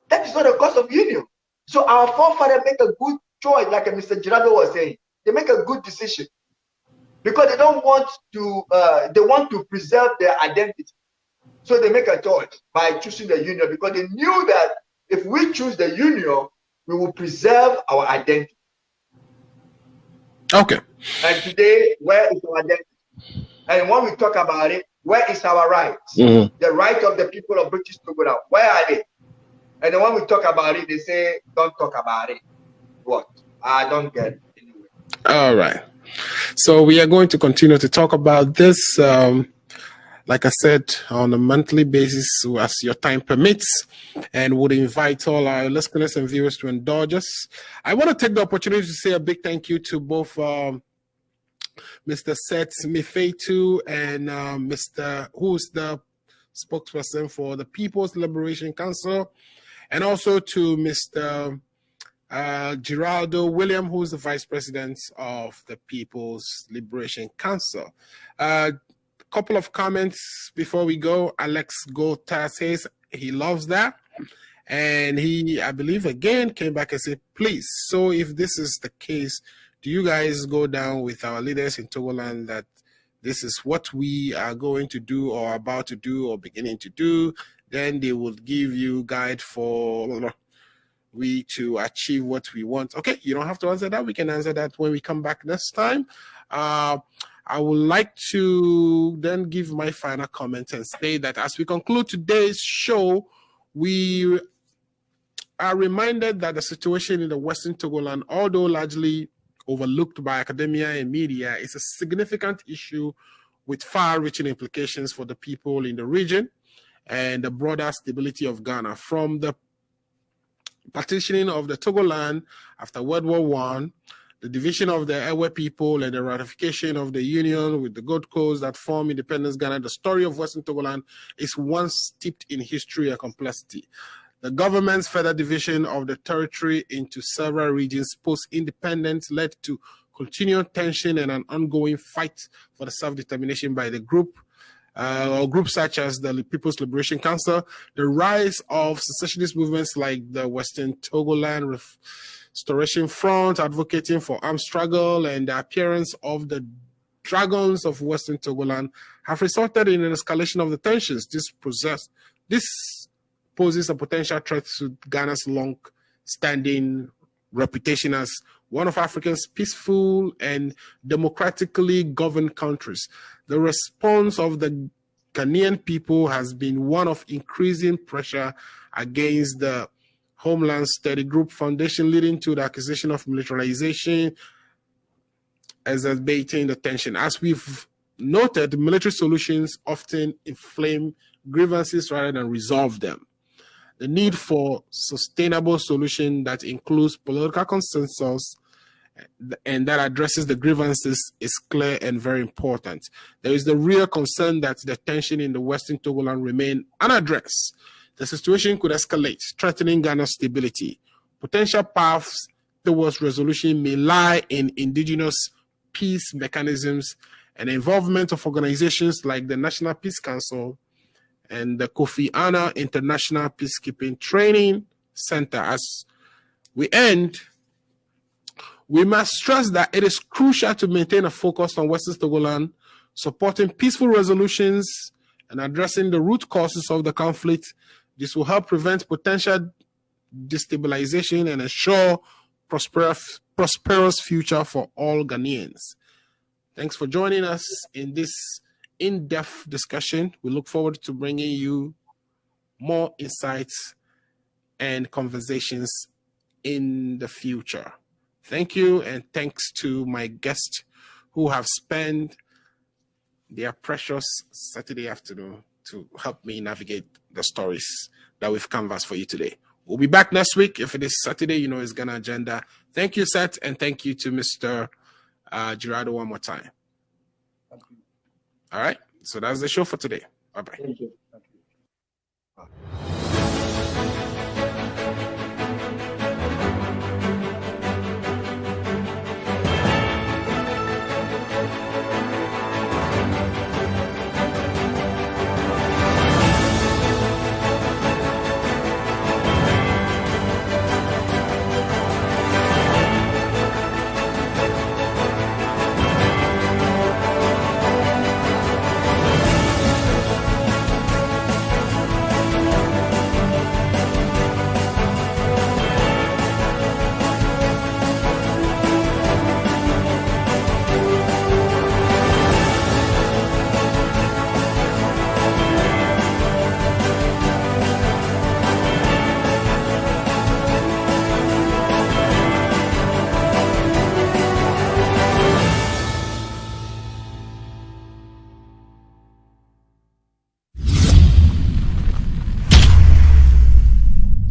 That is not the cost of union. So our forefathers make a good choice, like Mr. Girado was saying. They make a good decision because they don't want to, they want to preserve their identity. So they make a choice by choosing the union because they knew that if we choose the union, we will preserve our identity.
Okay.
And today, where is our identity? And when we talk about it, where is our rights? The right of the people of British Togoland, where are they? And then when we talk about it, they say, don't talk about it. What? I don't get it anyway.
All right. So we are going to continue to talk about this, like I said, on a monthly basis as your time permits, and would invite all our listeners and viewers to indulge us. I want to take the opportunity to say a big thank you to both Mr. Seth Mifetu and Mr. who's the spokesperson for the People's Liberation Council, and also to Mr. Giraldo William, who's the Vice President of the People's Liberation Council. Couple of comments before we go. Alex Gota says he loves that. And he, I believe, again came back and said, please, so if this is the case, do you guys go down with our leaders in Togoland that this is what we are going to do or about to do or beginning to do? Then they will give you guide for we to achieve what we want. Okay, you don't have to answer that. We can answer that when we come back next time. I would like to then give my final comment and say that as we conclude today's show, we are reminded that the situation in the Western Togoland, although largely overlooked by academia and media, is a significant issue with far-reaching implications for the people in the region and the broader stability of Ghana. From the partitioning of the Togoland after World War I, the division of the Ewe people and the ratification of the union with the Gold Coast that form independence Ghana, the story of Western Togoland is one steeped in history and complexity. The government's further division of the territory into several regions post-independence led to continued tension and an ongoing fight for the self-determination by the group, or groups such as the People's Liberation Council, the rise of secessionist movements like the Western Togoland Restoration Front, advocating for armed struggle, and the appearance of the Dragons of Western Togoland have resulted in an escalation of the tensions. This poses a potential threat to Ghana's long-standing reputation as one of Africa's peaceful and democratically governed countries. The response of the Ghanaian people has been one of increasing pressure against the Homeland Study Group Foundation, leading to the accusation of militarization, exacerbating the tension. As we've noted, military solutions often inflame grievances rather than resolve them. The need for sustainable solution that includes political consensus and that addresses the grievances is clear and very important. There is the real concern that the tension in the Western Togoland remain unaddressed. The situation could escalate, threatening Ghana's stability. Potential paths towards resolution may lie in indigenous peace mechanisms and involvement of organizations like the National Peace Council and the Kofi Annan International Peacekeeping Training Center. As we end, we must stress that it is crucial to maintain a focus on Western Togoland, supporting peaceful resolutions and addressing the root causes of the conflict. This will help prevent potential destabilization and ensure prosperous future for all Ghanaians. Thanks for joining us in this in-depth discussion. We look forward to bringing you more insights and conversations in the future. Thank you, and thanks to my guests who have spent their precious Saturday afternoon to help me navigate the stories that we've canvassed for you today. We'll be back next week. If it is Saturday, you know it's Ghana Agenda. Thank you, Seth, and thank you to Mr. Gerardo one more time.
Thank you.
All right, so that's the show for today. Bye-bye.
Thank you. Thank you.